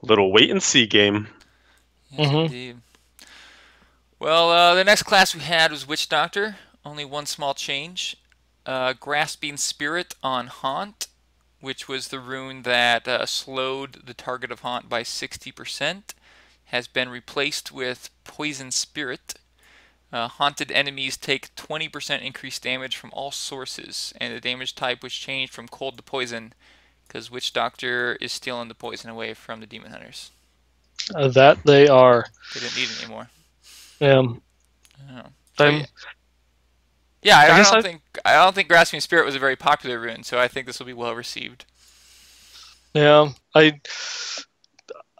Little wait and see game. Yes, indeed. Well, the next class we had was Witch Doctor. Only one small change. Grasping Spirit on Haunt, which was the rune that slowed the target of Haunt by 60%, has been replaced with Poison Spirit. Haunted enemies take 20% increased damage from all sources, and the damage type was changed from cold to poison, because Witch Doctor is stealing the poison away from the demon hunters. That they are. They didn't need it anymore. Yeah. I don't think Grasping Spirit was a very popular rune, so I think this will be well received. Yeah,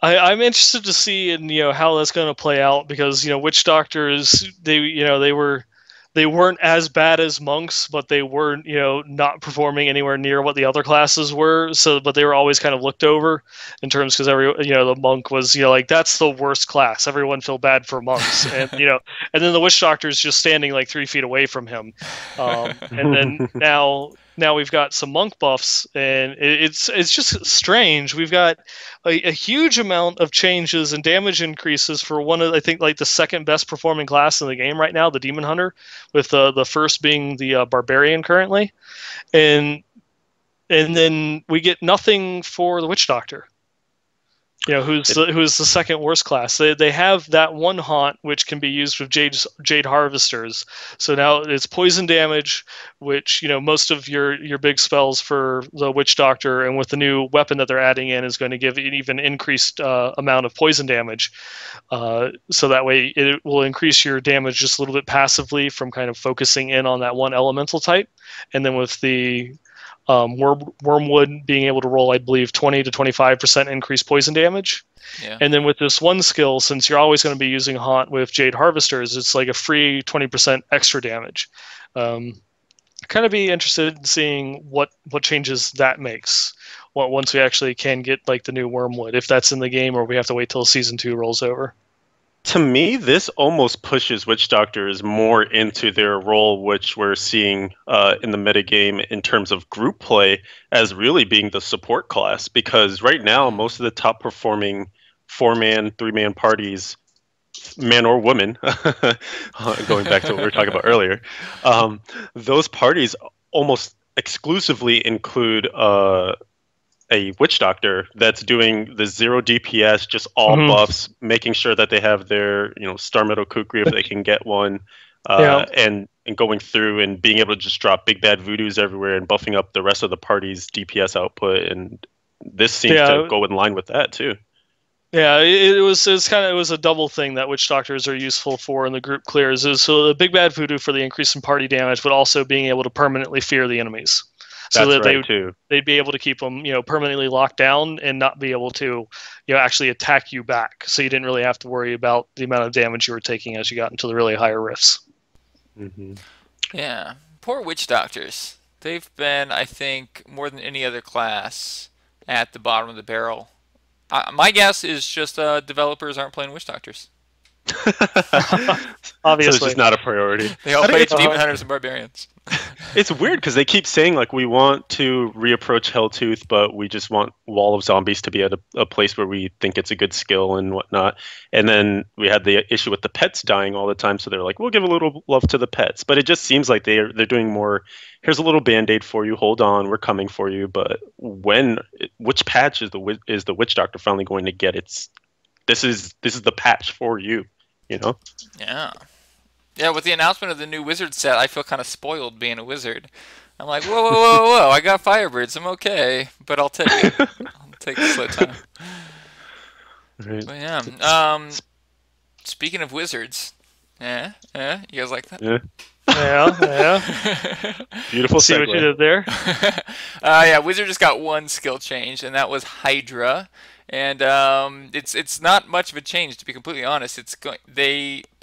I'm interested to see how that's going to play out, because witch doctors, they weren't as bad as monks, but they weren't not performing anywhere near what the other classes were. But they were always kind of looked over in terms, because the monk was like, that's the worst class. Everyone felt bad for monks, and and then the witch doctor's just standing like 3 feet away from him, and then now we've got some monk buffs, and it's just strange. We've got a huge amount of changes and damage increases for one of, I think, like the second best performing class in the game right now, the Demon Hunter, with the first being the Barbarian currently, and then we get nothing for the Witch Doctor. Who's the second worst class. They have that one haunt which can be used with Jade Harvesters. So now it's poison damage, which most of your big spells for the Witch Doctor, and with the new weapon that they're adding in, is going to give an even increased amount of poison damage. So that way it will increase your damage just a little bit passively from kind of focusing in on that one elemental type. And then with the Wormwood being able to roll, I believe, 20 to 25% increased poison damage. Yeah. And then with this one skill, since you're always going to be using Haunt with Jade Harvesters, it's like a free 20% extra damage. Kind of be interested in seeing what changes that makes once we actually can get like the new Wormwood, if that's in the game or we have to wait till Season 2 rolls over. To me, this almost pushes Witch Doctors more into their role, which we're seeing in the metagame in terms of group play, as really being the support class. Because right now, most of the top performing 4-man, 3-man parties, man or woman, going back to what we were talking about earlier, those parties almost exclusively include a witch doctor that's doing the 0 DPS, just all buffs, making sure that they have their star metal kukri if they can get one, and going through and being able to just drop big bad voodoos everywhere and buffing up the rest of the party's DPS output. And this seems to go in line with that too. Yeah, it was a double thing that witch doctors are useful for in the group clears. So the big bad voodoo for the increase in party damage, but also being able to permanently fear the enemies. So they'd be able to keep them, permanently locked down and not be able to, actually attack you back. So you didn't really have to worry about the amount of damage you were taking as you got into the really higher rifts. Mm-hmm. Yeah, poor witch doctors. They've been, I think, more than any other class at the bottom of the barrel. My guess is just developers aren't playing witch doctors. Obviously, so it's just not a priority. They all play demon hunters and barbarians. It's weird because they keep saying like we want to reapproach Helltooth, but we just want Wall of Zombies to be at a place where we think it's a good skill and whatnot. And then we had the issue with the pets dying all the time, so they're like, we'll give a little love to the pets. But it just seems like they're doing more. Here's a little band-aid for you. Hold on, we're coming for you. But which patch is the Witch Doctor finally going to get its? This is the patch for you. Yeah. Yeah, with the announcement of the new wizard set, I feel kind of spoiled being a wizard. I'm like, whoa, I got Firebirds, I'm okay, but I'll take it. I'll take the slow time. Right. But yeah, speaking of wizards, you guys like that? Yeah. Yeah. Beautiful See segue. what you did there? Yeah, wizard just got one skill change, and that was Hydra. And it's not much of a change, to be completely honest.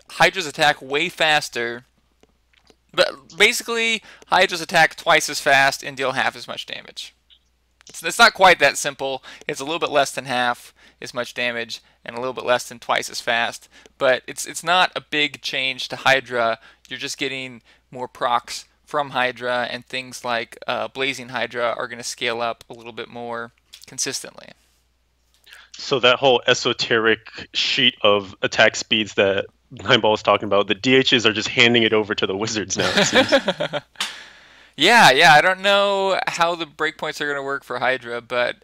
Hydra's attack way faster, but basically Hydra's attack twice as fast and deal half as much damage. It's not quite that simple. It's a little bit less than half as much damage and a little bit less than twice as fast, but it's not a big change to Hydra. You're just getting more procs from Hydra, and things like Blazing Hydra are going to scale up a little bit more consistently. So that whole esoteric sheet of attack speeds that Nineball was talking about, the DHs are just handing it over to the wizards now, it seems. Yeah, I don't know how the breakpoints are going to work for Hydra, but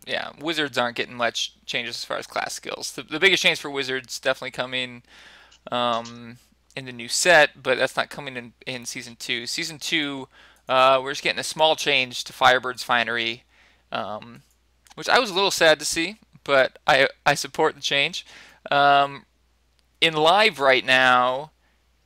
yeah, wizards aren't getting much changes as far as class skills. The biggest change for wizards definitely coming in the new set, but that's not coming in Season 2. Season 2, we're just getting a small change to Firebird's Finery, which I was a little sad to see, but I support the change. In live right now,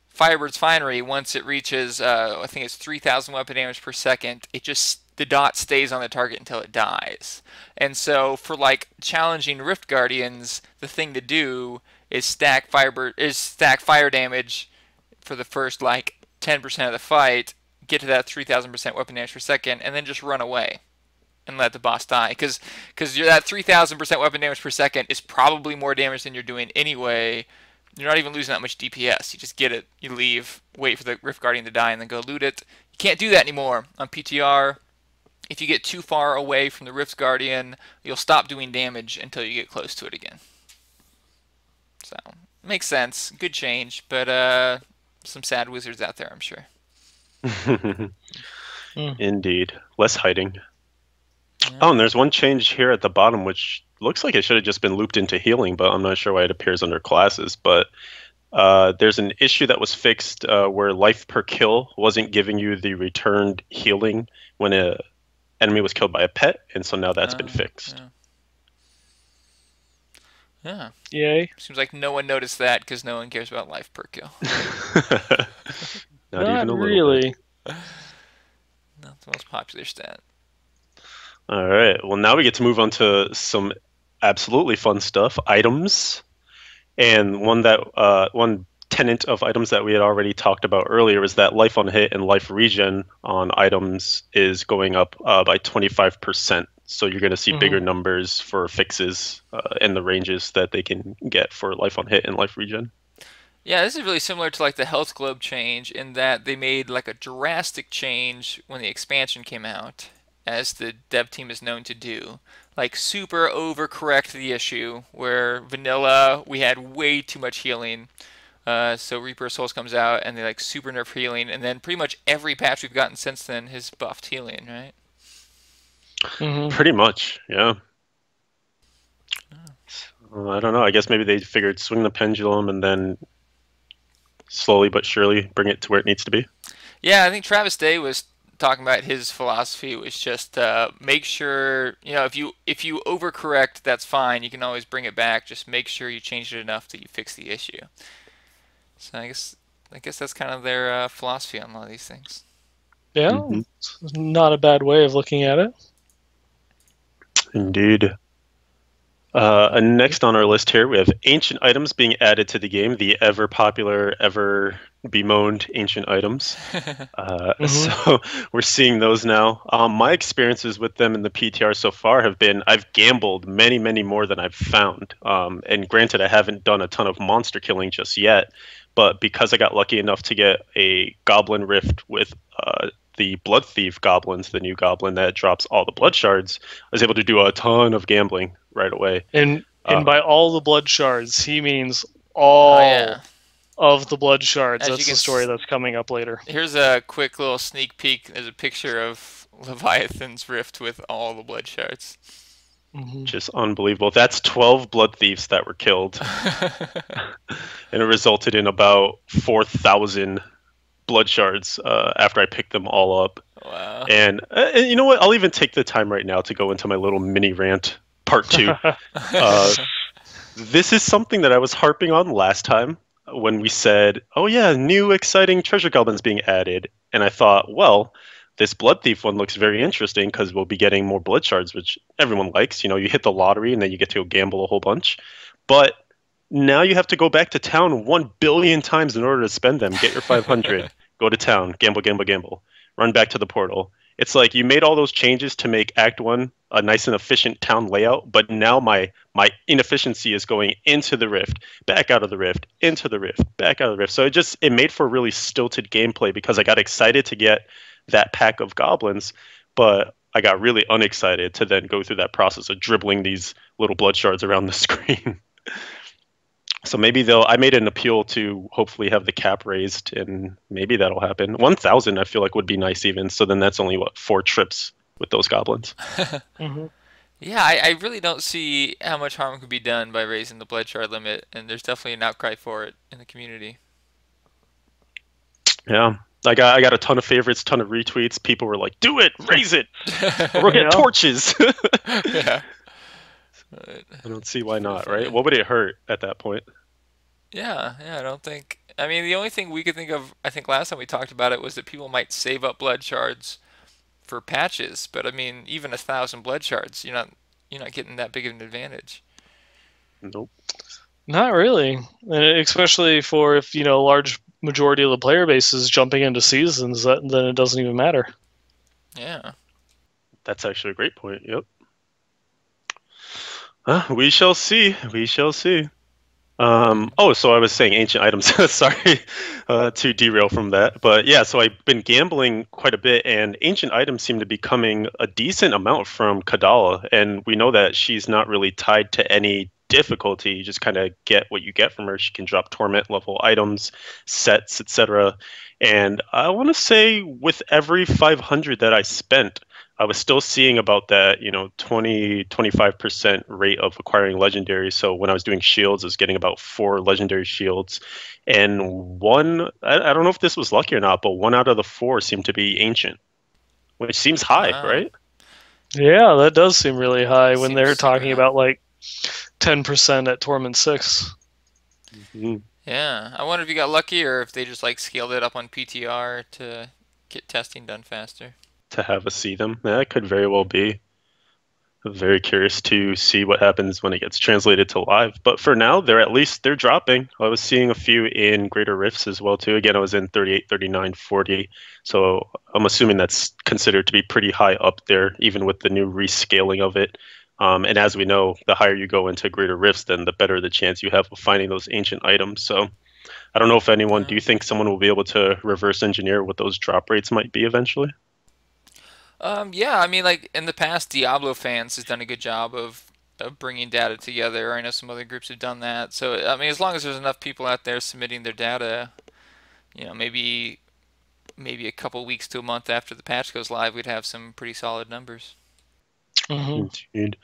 Firebird's Finery, once it reaches, I think it's 3,000 weapon damage per second, the dot stays on the target until it dies. And so for like challenging Rift Guardians, the thing to do is stack fire damage for the first like 10% of the fight, get to that 3,000% weapon damage per second, and then just run away and let the boss die. Because that 3,000% weapon damage per second is probably more damage than you're doing anyway. You're not even losing that much DPS. You just get it, you leave, wait for the Rift Guardian to die, and then go loot it. You can't do that anymore on PTR. If you get too far away from the Rift Guardian, you'll stop doing damage until you get close to it again. So, makes sense. Good change, but some sad wizards out there, I'm sure. Indeed. Less hiding. Yeah. Oh, and there's one change here at the bottom, which looks like it should have just been looped into healing, but I'm not sure why it appears under classes. But there's an issue that was fixed where life per kill wasn't giving you the returned healing when an enemy was killed by a pet, and so now that's been fixed. Yeah. Yay. Seems like no one noticed that because no one cares about life per kill. Not even a little really. bit. Not the most popular stat. All right. Well, now we get to move on to some absolutely fun stuff, items. And one tenant of items that we had already talked about earlier is that life on hit and life regen on items is going up by 25%. So you're going to see bigger numbers for fixes and the ranges that they can get for life on hit and life regen. Yeah, this is really similar to like the health globe change in that they made like a drastic change when the expansion came out, as the dev team is known to do. Like super overcorrect the issue where vanilla we had way too much healing. So Reaper of Souls comes out and they like super nerf healing, and then pretty much every patch we've gotten since then has buffed healing, right? Pretty much, yeah. I don't know. I guess maybe they figured swing the pendulum and then slowly but surely bring it to where it needs to be. Yeah, I think Travis Day was talking about his philosophy was just make sure, if you overcorrect, that's fine. You can always bring it back. Just make sure you change it enough that you fix the issue. So I guess that's kind of their philosophy on a lot of these things. Yeah, it's not a bad way of looking at it. Indeed. And next on our list here, we have ancient items being added to the game, the ever popular, ever bemoaned ancient items. So we're seeing those now. My experiences with them in the PTR so far have been I've gambled many, many more than I've found. And granted, I haven't done a ton of monster killing just yet, but because I got lucky enough to get a Goblin Rift with the Blood Thief goblins, the new goblin that drops all the blood shards, I was able to do a ton of gambling right away. And by all the blood shards, he means all of the blood shards. That's the story that's coming up later. Here's a quick little sneak peek. There's a picture of Leviathan's Rift with all the blood shards. Just unbelievable. That's 12 blood thieves that were killed. And it resulted in about 4,000 blood shards after I picked them all up. Wow. And you know what? I'll even take the time right now to go into my little mini rant part 2. This is something that I was harping on last time when we said, oh yeah, new exciting treasure goblins being added. And I thought, well, this blood thief one looks very interesting because we'll be getting more blood shards, which everyone likes. You hit the lottery and then you get to gamble a whole bunch. But now you have to go back to town 1 billion times in order to spend them. Get your 500. Go to town. Gamble, gamble, gamble. Run back to the portal. It's like you made all those changes to make Act 1 a nice and efficient town layout, but now my inefficiency is going into the rift, back out of the rift, into the rift, back out of the rift. So it made for really stilted gameplay because I got excited to get that pack of goblins, but I got really unexcited to then go through that process of dribbling these little blood shards around the screen. So maybe I made an appeal to hopefully have the cap raised, and maybe that'll happen. 1,000 I feel like would be nice even, so then that's only, 4 trips with those goblins. Yeah, I really don't see how much harm could be done by raising the blood shard limit, and there's definitely an outcry for it in the community. Yeah. I got a ton of favorites, ton of retweets. People were like, do it, raise it, or we'll get torches. Yeah. I don't see why not, right? What would it hurt at that point? Yeah, I don't think. I mean, the only thing we could think of, I think last time we talked about it, was that people might save up blood shards for patches. But I mean, even 1,000 blood shards, you're not getting that big of an advantage. Nope. Not really, especially for if a large majority of the player base is jumping into seasons, then it doesn't even matter. Yeah. That's actually a great point. Yep. We shall see. We shall see. So I was saying ancient items. Sorry to derail from that. But yeah, so I've been gambling quite a bit, and ancient items seem to be coming a decent amount from Kadala. And we know that she's not really tied to any difficulty. You just kind of get what you get from her. She can drop torment level items, sets, etc. And I want to say with every 500 that I spent, I was still seeing about that, 20-25% rate of acquiring legendaries. So when I was doing shields, I was getting about 4 legendary shields. And one, I don't know if this was lucky or not, but 1 out of the 4 seemed to be ancient, which seems high, right? Yeah, that does seem really high when they're Seems talking super about like 10% at Torment 6. Mm-hmm. Yeah, I wonder if you got lucky or if they just like scaled it up on PTR to get testing done faster. to have us see them. That could very well be. I'm very curious to see what happens when it gets translated to live. But for now, they're dropping. I was seeing a few in Greater Rifts as well too. Again, I was in 38, 39, 40. So I'm assuming that's considered to be pretty high up there, even with the new rescaling of it. And as we know, the higher you go into Greater Rifts, then the better the chance you have of finding those ancient items. So I don't know if anyone, do you think someone will be able to reverse engineer what those drop rates might be eventually? Yeah, I mean, like in the past, Diablo fans has done a good job of bringing data together. I know some other groups have done that. So, I mean, as long as there's enough people out there submitting their data, maybe a couple weeks to a month after the patch goes live, we'd have some pretty solid numbers. Indeed.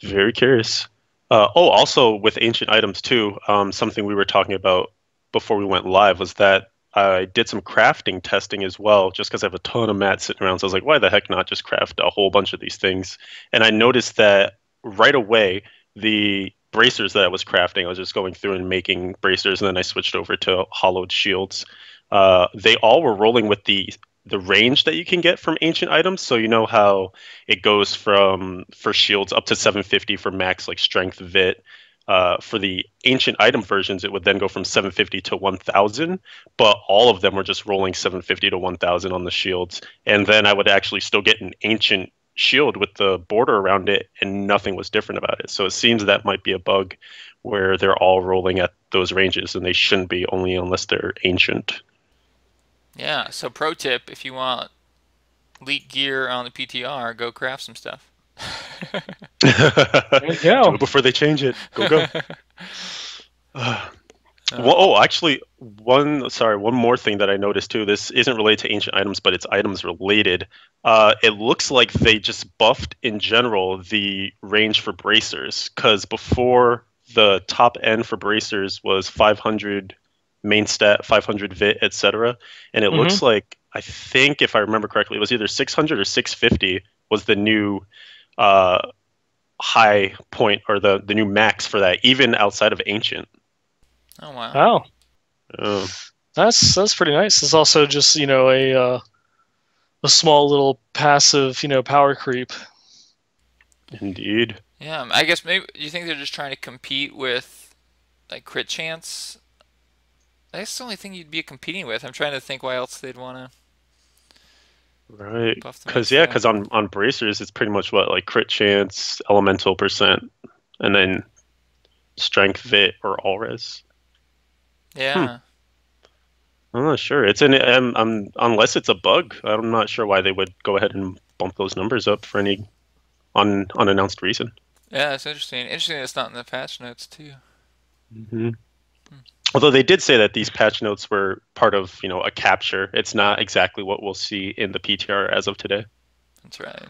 Very curious. Also with ancient items too, something we were talking about before we went live was that I did some crafting testing as well, just because I have a ton of mats sitting around. So I was like, why the heck not just craft a whole bunch of these things? And I noticed that right away, the bracers that I was crafting, I was just going through and making bracers, and then I switched over to hollowed shields. They all were rolling with the range that you can get from ancient items. So you know how it goes from for shields up to 750 for max like strength vit. For the ancient item versions, it would then go from 750 to 1000, but all of them were just rolling 750 to 1000 on the shields. And then I would actually still get an ancient shield with the border around it, and nothing was different about it. So it seems that might be a bug where they're all rolling at those ranges, and they shouldn't be, only unless they're ancient. Yeah, so pro tip, if you want elite gear on the PTR, go craft some stuff. Do it before they change it. Go. Actually, one more thing that I noticed too. This isn't related to ancient items, but it's items related. It looks like they just buffed in general the range for bracers, because before the top end for bracers was 500 main stat, 500 vit, etc. And it looks like, I think if I remember correctly, it was either 600 or 650 was the new high point, or the new max for that, even outside of ancient. Oh wow! Oh, that's pretty nice. It's also just a small little passive power creep. indeed. Yeah, I guess maybe you think they're just trying to compete with like crit chance. That's the only thing you'd be competing with. I'm trying to think why else they'd want to. Right, because on bracers it's pretty much what, like crit chance, elemental percent, and then strength vit or all res. Yeah. I'm not sure. It's unless it's a bug. I'm not sure why they would go ahead and bump those numbers up for any unannounced reason. Yeah, it's interesting. Interesting that it's not in the patch notes too. Although they did say that these patch notes were part of, a capture. It's not exactly what we'll see in the PTR as of today. That's right.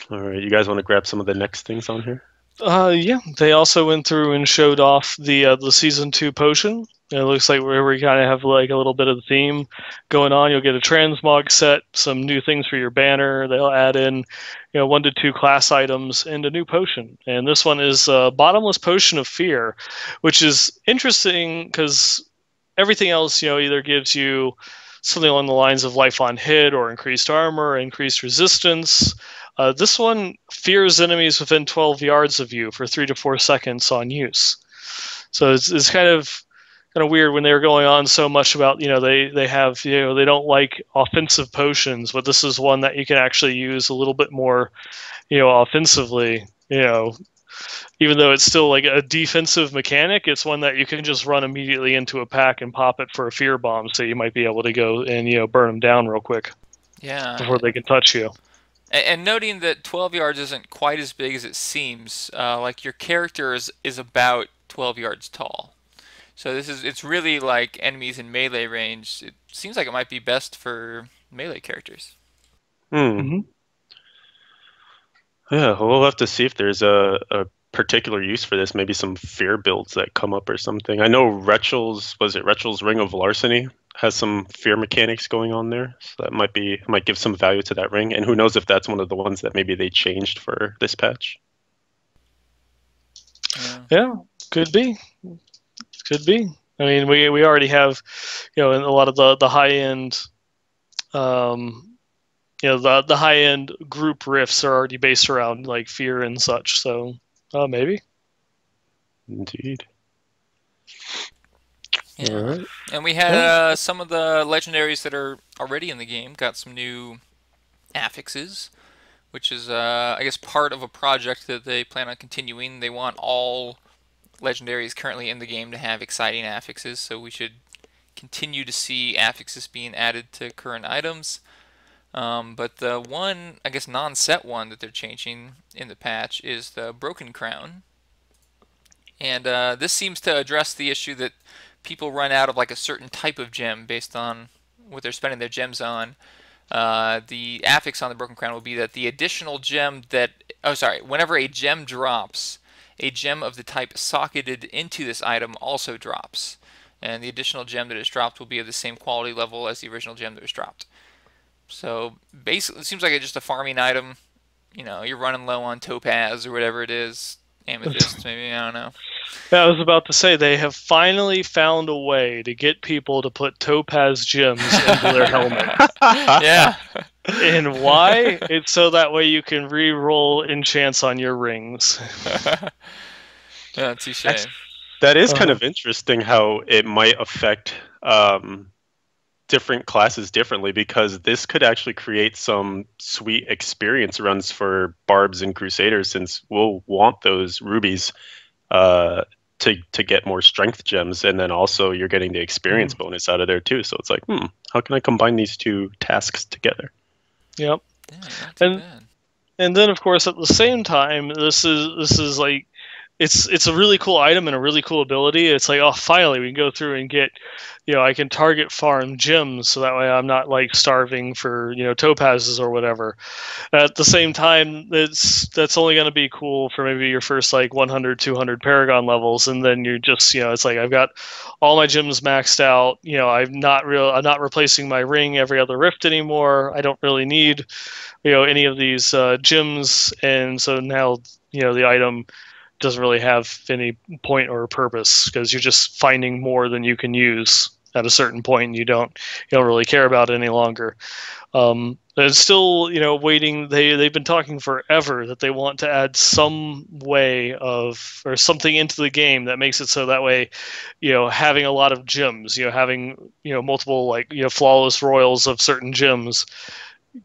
All right, you guys want to grab some of the next things on here? Yeah, they also went through and showed off the season 2 potion. It looks like we kind of have like a little bit of the theme going on. You'll get a transmog set, some new things for your banner. They'll add in 1 to 2 class items and a new potion. And this one is Bottomless Potion of Fear, which is interesting because everything else either gives you something along the lines of life on hit or increased armor, or increased resistance. This one fears enemies within 12 yards of you for 3 to 4 seconds on use. So it's kind of weird when they were going on so much about they have they don't like offensive potions, but this is one that you can actually use a little bit more offensively. Even though it's still like a defensive mechanic, it's one that you can just run immediately into a pack and pop it for a fear bomb, so you might be able to go and burn them down real quick. Yeah. Before they can touch you. And noting that 12 yards isn't quite as big as it seems. Like your character is about 12 yards tall. So it's really like enemies in melee range. It seems like it might be best for melee characters. Yeah, we'll have to see if there's a particular use for this. Maybe some fear builds that come up or something. I know Retchel's Ring of Larceny has some fear mechanics going on there, so that might give some value to that ring. And who knows if that's one of the ones that maybe they changed for this patch. Yeah, could be. Could be. I mean, we already have, in a lot of the high end The high end group rifts are already based around like fear and such. So maybe. Indeed. Yeah. All right. And we had some of the legendaries that are already in the game got some new affixes, which is, I guess, part of a project that they plan on continuing. They want all legendaries currently in the game to have exciting affixes, so we should continue to see affixes being added to current items. But the one, I guess, non-set one that they're changing in the patch is the Broken Crown. And this seems to address the issue that people run out of like a certain type of gem based on what they're spending their gems on. The affix on the Broken Crown will be that the additional gem that, whenever a gem drops, a gem of the type socketed into this item also drops. And the additional gem that is dropped will be of the same quality level as the original gem that was dropped. So basically, it seems like it's just a farming item. You know, you're running low on topaz or whatever it is. Amethyst, maybe, I don't know. I was about to say they have finally found a way to get people to put topaz gems into their helmet. Yeah. And why? It's so that way you can re-roll enchants on your rings. Yeah, touche. That is kind of interesting how it might affect different classes differently, because this could actually create some sweet experience runs for barbs and crusaders, since we'll want those rubies to get more strength gems, and then also you're getting the experience bonus out of there too. So it's like, how can I combine these two tasks together? Yep. Yeah, not too bad. And then of course at the same time, this is like it's a really cool item and a really cool ability. It's like, oh, finally we can go through and get, I can target farm gems, so that way I'm not like starving for, topazes or whatever. At the same time, that's only going to be cool for maybe your first like 100, 200 Paragon levels, and then you're just, it's like I've got all my gems maxed out. I'm not replacing my ring every other rift anymore. I don't really need, any of these gems, and so now, the item doesn't really have any point or purpose, because you're just finding more than you can use at a certain point, and you don't really care about it any longer. It's still, waiting. They've been talking forever that they want to add some way of, or something into the game that makes it so that way, having a lot of gems, having, multiple like, flawless royals of certain gems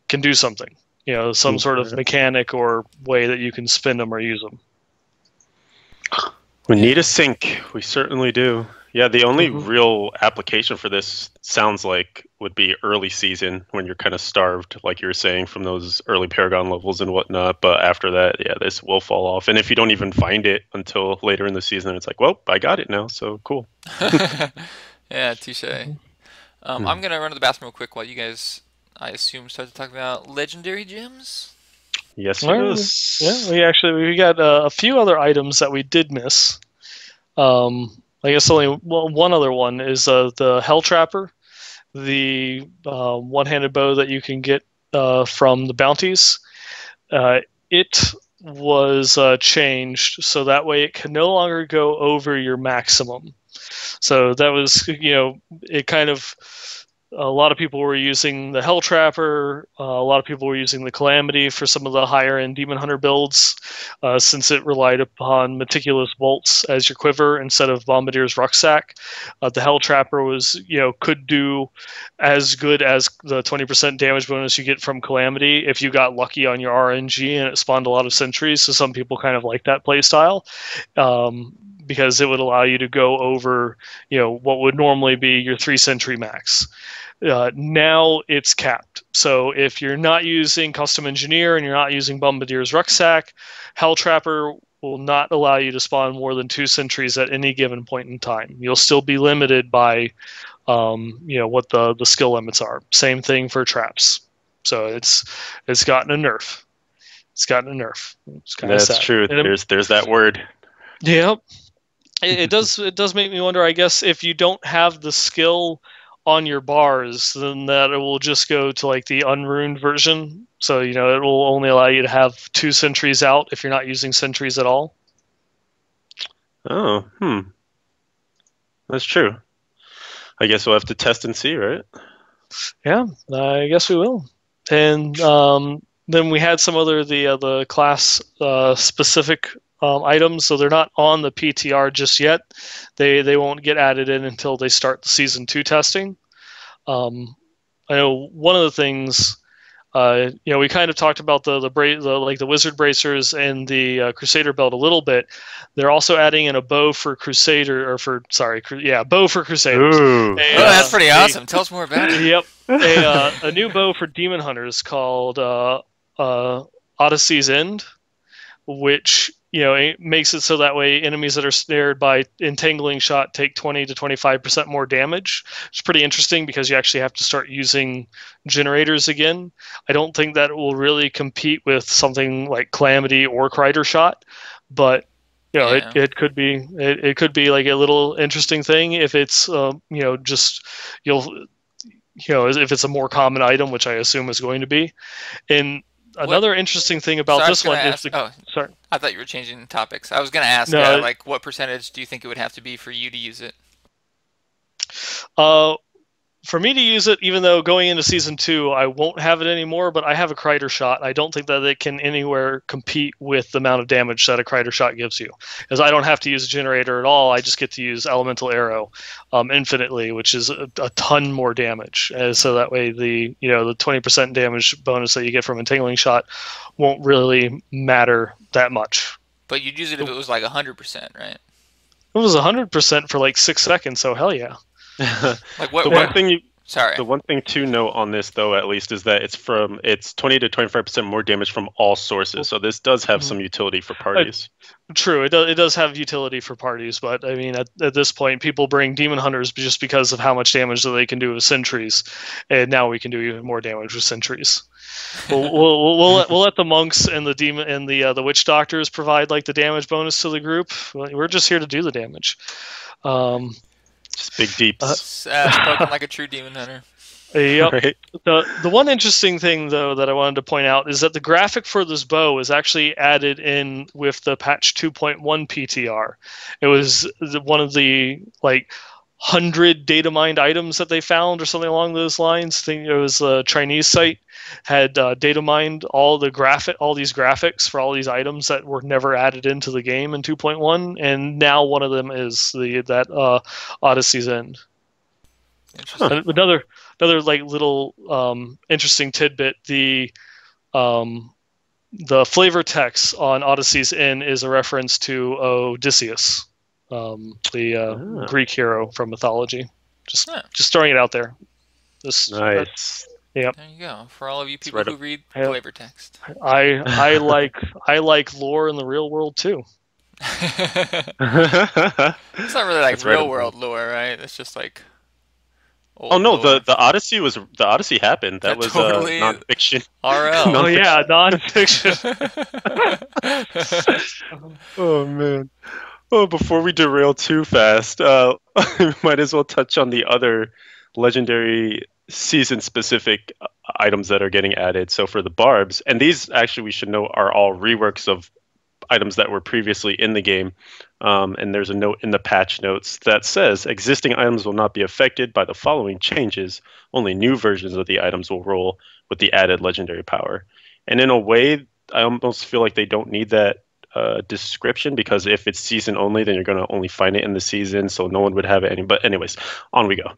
can do something, some sort of mechanic or way that you can spin them or use them. We need a sync. We certainly do. Yeah, the only real application for this sounds like would be early season, when you're kind of starved, like you were saying, from those early Paragon levels and whatnot. But after that, yeah, this will fall off. And if you don't even find it until later in the season, it's like, well, I got it now, so cool. Yeah, touche. I'm going to run to the bathroom real quick while you guys, I assume, start to talk about legendary gems. Yes, yes. Yeah, we got a few other items that we did miss. I guess only one other one is the Hell Trapper, the one-handed bow that you can get from the bounties. It was changed so that way it can no longer go over your maximum. So that was, it kind of, a lot of people were using the Hell Trapper. A lot of people were using the Calamity for some of the higher end Demon Hunter builds, since it relied upon Meticulous Bolts as your quiver instead of Bombardier's Rucksack. The Hell Trapper was, could do as good as the 20% damage bonus you get from Calamity if you got lucky on your RNG and it spawned a lot of sentries. So some people kind of like that playstyle. Because it would allow you to go over, what would normally be your 3 sentry max. Now it's capped. So if you're not using Custom Engineer and you're not using Bombardier's Rucksack, Hell Trapper will not allow you to spawn more than 2 sentries at any given point in time. You'll still be limited by, what the skill limits are. Same thing for traps. So it's gotten a nerf. It's gotten a nerf. It's kind of sad. That's true. There's that word. Yep. It does make me wonder, I guess, if you don't have the skill on your bars, then that it will just go to like the unruined version. So, it will only allow you to have 2 sentries out if you're not using sentries at all. Oh, That's true. I guess we'll have to test and see, right? Yeah, I guess we will. And then we had some other the class specific items, so they're not on the PTR just yet. They won't get added in until they start the season 2 testing. I know one of the things. We kind of talked about the wizard bracers and the crusader belt a little bit. They're also adding in a bow for bow for crusaders. Ooh. That's pretty awesome. Tell us more about it. Yep, a new bow for demon hunters called Odyssey's End, which it makes it so that way enemies that are snared by entangling shot take 20 to 25% more damage. It's pretty interesting because you actually have to start using generators again. I don't think that it will really compete with something like Calamity or Crider Shot, but it could be like a little interesting thing if it's if it's a more common item, which I assume is going to be. And another interesting thing about this one is sorry. I thought you were changing topics. I was going to ask, what percentage do you think it would have to be for you to use it? For me to use it, even though going into Season 2, I won't have it anymore, but I have a Crider Shot. I don't think that it can anywhere compete with the amount of damage that a Crider Shot gives you. As I don't have to use a generator at all, I just get to use Elemental Arrow infinitely, which is a ton more damage. So that way the 20% damage bonus that you get from Entangling Shot won't really matter that much. But you'd use it if it was like 100%, right? It was 100% for like 6 seconds, so hell yeah. The one thing to note on this, though, at least, is that it's 20 to 25% more damage from all sources. So this does have some utility for parties. True, it does have utility for parties, but I mean, at this point, people bring demon hunters just because of how much damage that they can do with sentries, and now we can do even more damage with sentries. We'll let the monks and the demon and the witch doctors provide like the damage bonus to the group. We're just here to do the damage. Just big deeps. Spoken like a true demon hunter. Yep. Right. The one interesting thing, though, that I wanted to point out is that the graphic for this bow is actually added in with the patch 2.1 PTR. It was one of the 100 data mined items that they found or something along those lines. I think it was a Chinese site had data mined all these graphics for all these items that were never added into the game in 2.1, and now one of them is that Odyssey's End. Interesting. Another little interesting tidbit: the flavor text on Odyssey's End is a reference to Odysseus, the Greek hero from mythology. Just throwing it out there. Nice. Yep. There you go. For all of you people who read flavor text. I like lore in the real world too. It's not really like real world lore, right? It's just like old lore. The Odyssey happened. That was totally non-fiction. RL. Oh yeah, non-fiction. Oh man. Oh, before we derail too fast, might as well touch on the other legendary season-specific items that are getting added. So for the barbs, and these actually we should know are all reworks of items that were previously in the game. And there's a note in the patch notes that says existing items will not be affected by the following changes. Only new versions of the items will roll with the added legendary power. And in a way, I almost feel like they don't need that description, because if it's season only, then you're going to only find it in the season, so no one would have it. But anyways, on we go.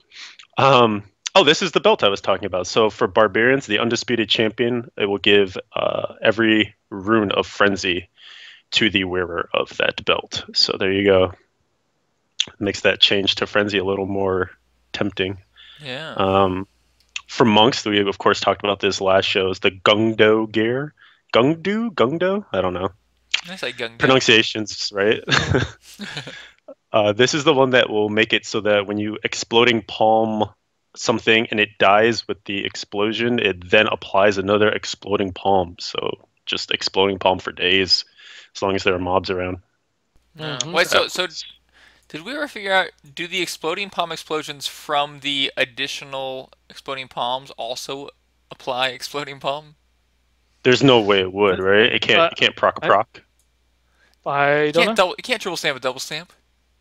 This is the belt I was talking about. So for Barbarians, the Undisputed Champion, it will give every rune of Frenzy to the wearer of that belt. So there you go. Makes that change to Frenzy a little more tempting. Yeah. For Monks, we of course talked about this last show, is the Gungdo gear. Gungdo? I don't know. I say Gungdo. Pronunciations, right? This is the one that will make it so that when you exploding palm something and it dies with the explosion, it then applies another exploding palm. So just exploding palm for days, as long as there are mobs around. Wait, so did we ever figure out, do the exploding palm explosions from the additional exploding palms also apply exploding palm? There's no way it would, right? It can't proc. I don't know. You can't triple stamp a double stamp.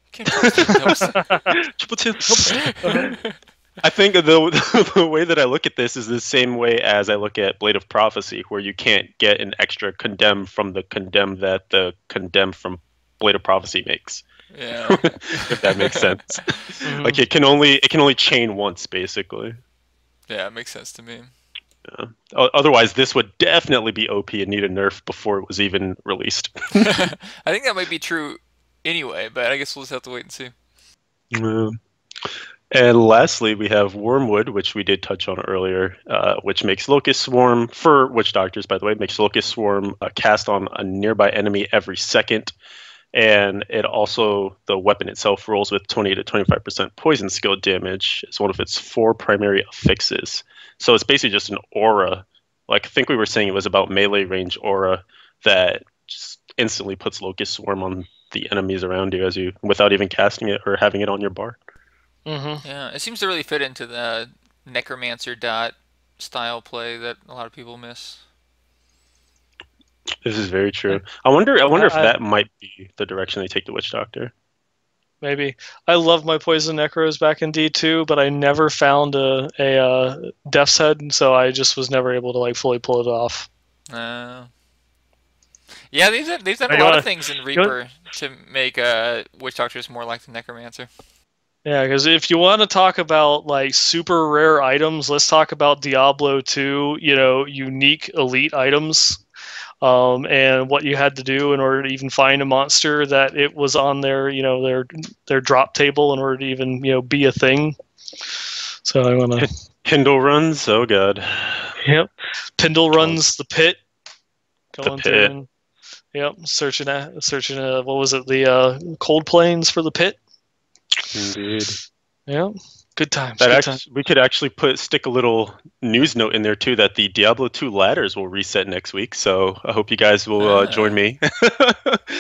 You can't triple stamp a double stamp. Triple stamp. I think the way that I look at this is the same way as I look at Blade of Prophecy, where you can't get an extra condemn from the condemn that the condemn from Blade of Prophecy makes. Yeah. If that makes sense. Mhm. Like it can only chain once, basically. Yeah, it makes sense to me. Yeah. Otherwise, this would definitely be OP and need a nerf before it was even released. I think that might be true anyway, but I guess we'll just have to wait and see. Yeah. And lastly, we have Wormwood, which we did touch on earlier, which makes Locust Swarm, for Witch Doctors, by the way, makes Locust Swarm cast on a nearby enemy every second. And it also, the weapon itself rolls with 20 to 25% poison skill damage as one of its 4 primary affixes. So it's basically just an aura. Like, I think we were saying it was about melee range aura that just instantly puts Locust Swarm on the enemies around you without even casting it or having it on your bar. Mhm. Yeah, it seems to really fit into the Necromancer dot style play that a lot of people miss. This is very true. I wonder if I- that might be the direction they take the Witch Doctor. Maybe. I loved my Poison Necros back in D2, but I never found a Death's Head, and so I just was never able to like fully pull it off. Yeah, they've done Hey, a you lot wanna- of things in you Reaper to make Witch Doctors more like the Necromancer. Yeah, because if you want to talk about like super rare items, let's talk about Diablo 2, unique elite items. And what you had to do in order to even find a monster that it was on their drop table in order to even be a thing. So I want to. Kindle runs. Oh god. Yep. Pindle runs the pit. The Through pit. and searching what was it, the cold plains for the pit. Indeed. Yeah. Good times. We could actually stick a little news note in there too that the Diablo 2 ladders will reset next week. So I hope you guys will join me.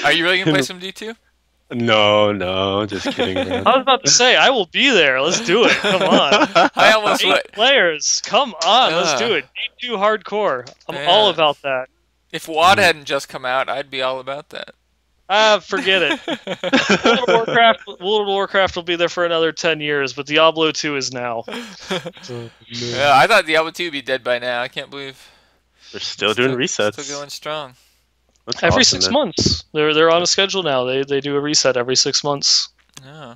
Are you really gonna play some D2? No, just kidding. Man. I was about to say I will be there. Let's do it. Come on. I almost 8 would. players. Come on. Let's do it. D2 hardcore. I'm all about that. If WoD hadn't just come out, I'd be all about that. Forget it. World of Warcraft will be there for another 10 years, but Diablo 2 is now. Yeah, I thought Diablo 2 would be dead by now. I can't believe They're still doing resets. Still going strong. That's Every awesome, 6 man. months. They're on a schedule now. They do a reset every 6 months. Yeah.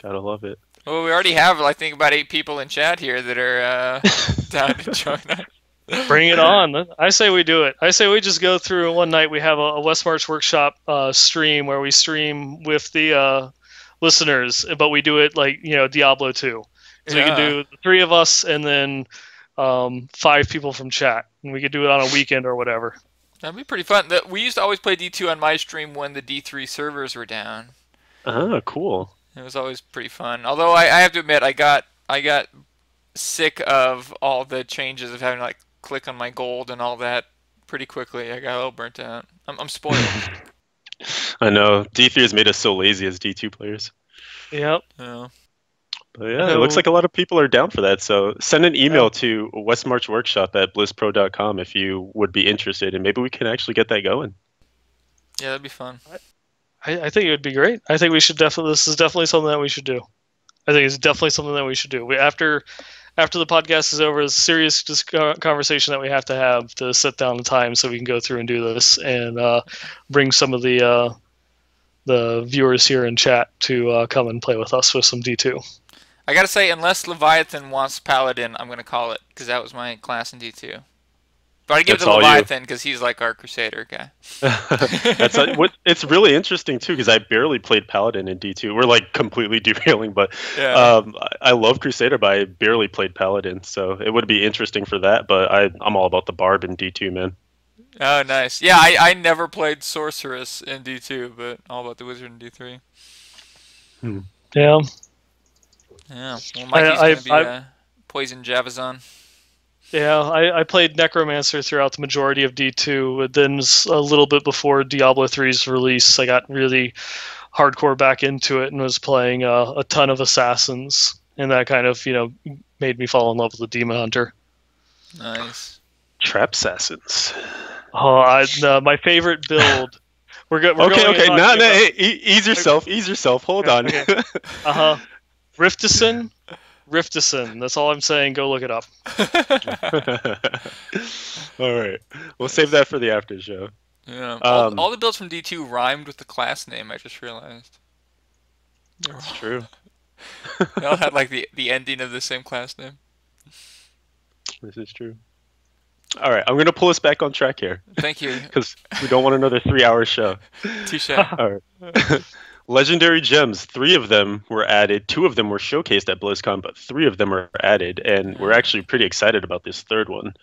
Gotta love it. Well, we already have, I think, about 8 people in chat here that are down to join us. Bring it on. I say we do it. I say we just go through one night. We have a Westmarch workshop stream where we stream with the listeners, but we do it like Diablo 2. So we can do the 3 of us and then 5 people from chat, and we could do it on a weekend or whatever. That'd be pretty fun. We used to always play D2 on my stream when the D3 servers were down. Oh, cool. It was always pretty fun. Although I have to admit, I got sick of all the changes of having to click on my gold and all that pretty quickly. I got a little burnt out. I'm spoiled. I know. D3 has made us so lazy as D2 players. Yep. Yeah. But yeah, it looks like a lot of people are down for that. So send an email to westmarchworkshop@blisspro.com if you would be interested, and maybe we can actually get that going. Yeah, that'd be fun. I think it would be great. I think we should this is definitely something that we should do. I think it's definitely something that we should do. After the podcast is over, it's a serious conversation that we have to sit down in time so we can go through and do this and bring some of the viewers here in chat to come and play with us with some D2. I gotta say, unless Leviathan wants Paladin, I'm gonna call it, because that was my class in D2. But I give it to Leviathan because he's like our Crusader guy. It's really interesting too because I barely played Paladin in D2. We're completely derailing, but yeah. I love Crusader, but I barely played Paladin, so it would be interesting for that. But I'm all about the Barb in D2, man. Oh, nice. Yeah, I never played Sorceress in D2, but all about the Wizard in D3. Yeah. Yeah. Well, Mikey's gonna be Poison Javazon. Yeah, I played Necromancer throughout the majority of D2, but then a little bit before Diablo 3's release, I got really hardcore back into it and was playing a ton of Assassins, and that kind of made me fall in love with the Demon Hunter. Nice. Trap Assassins. Oh, my favorite build. We're okay. No, hey, ease yourself. Hold on. Okay. Riftison, Riftison. That's all I'm saying. Go look it up. All right, we'll save that for the after show. Yeah. All the builds from D2 rhymed with the class name. I just realized. That's true. They all had like the ending of the same class name. This is true. All right, I'm gonna pull us back on track here. Thank you. Because we don't want another 3-hour show. Touche. All right. Legendary gems, 3 of them were added. 2 of them were showcased at BlizzCon, but 3 of them are added, and we're actually pretty excited about this third one.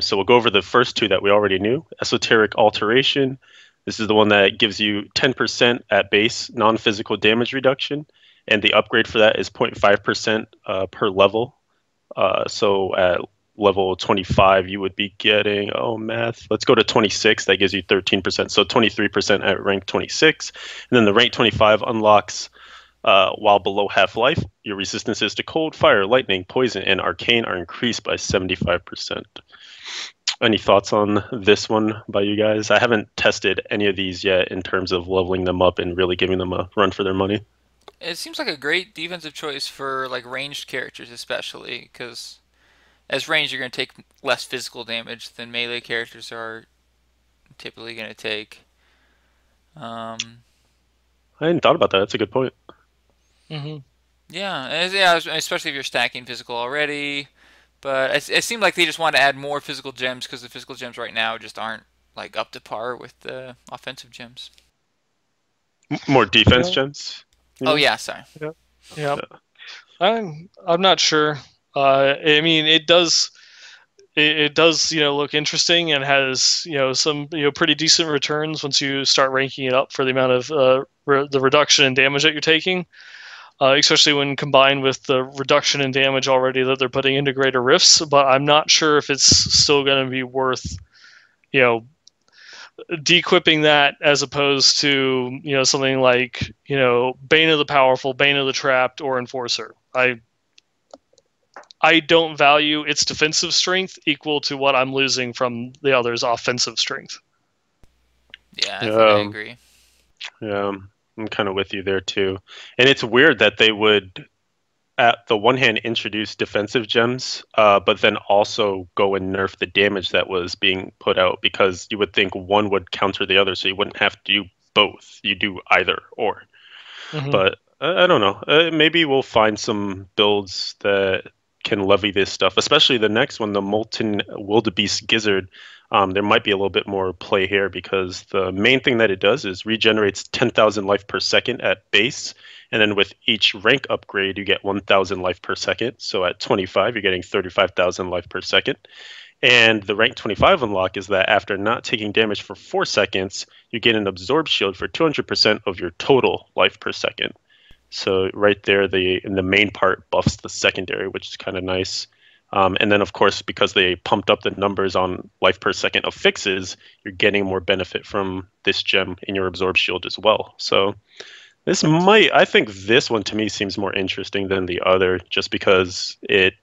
So we'll go over the first 2 that we already knew. Esoteric Alteration. This is the one that gives you 10% at base non-physical damage reduction, and the upgrade for that is 0.5% per level. So at level 25, you would be getting, math. Let's go to 26. That gives you 13%. So 23% at rank 26. And then the rank 25 unlocks while below half-life. Your resistances to cold, fire, lightning, poison, and arcane are increased by 75%. Any thoughts on this one by you guys? I haven't tested any of these yet in terms of leveling them up and really giving them a run for their money. It seems like a great defensive choice for like ranged characters, especially because as ranged, you're going to take less physical damage than melee characters are typically going to take. I hadn't thought about that. That's a good point. Mm-hmm. Yeah, especially if you're stacking physical already. But it seemed like they just wanted to add more physical gems because the physical gems right now just aren't like up to par with the offensive gems. More defense gems? Oh yeah, sorry. Yeah. I'm not sure. I mean, it does look interesting and has some pretty decent returns once you start ranking it up for the amount of the reduction in damage that you're taking, especially when combined with the reduction in damage already that they're putting into greater rifts. But I'm not sure if it's still going to be worth dequipping that as opposed to something like Bane of the Powerful, Bane of the Trapped, or Enforcer. I don't value its defensive strength equal to what I'm losing from the other's offensive strength. Yeah, I think I agree. Yeah, I'm kind of with you there too. And it's weird that they would, at the one hand, introduce defensive gems, but then also go and nerf the damage that was being put out, because you would think one would counter the other, so you wouldn't have to do both. You do either or. Mm-hmm. But I don't know. Maybe we'll find some builds that can levy this stuff, especially the next one, the Molten Wildebeest Gizzard. There might be a little bit more play here because the main thing that it does is regenerates 10,000 life per second at base, and then with each rank upgrade you get 1,000 life per second. So at 25 you're getting 35,000 life per second. And the rank 25 unlock is that after not taking damage for 4 seconds, you get an absorb shield for 200% of your total life per second. So right there, the main part buffs the secondary, which is kind of nice. And then, of course, because they pumped up the numbers on life per second of fixes, you're getting more benefit from this gem in your absorb shield as well. So I think this one to me seems more interesting than the other, just because it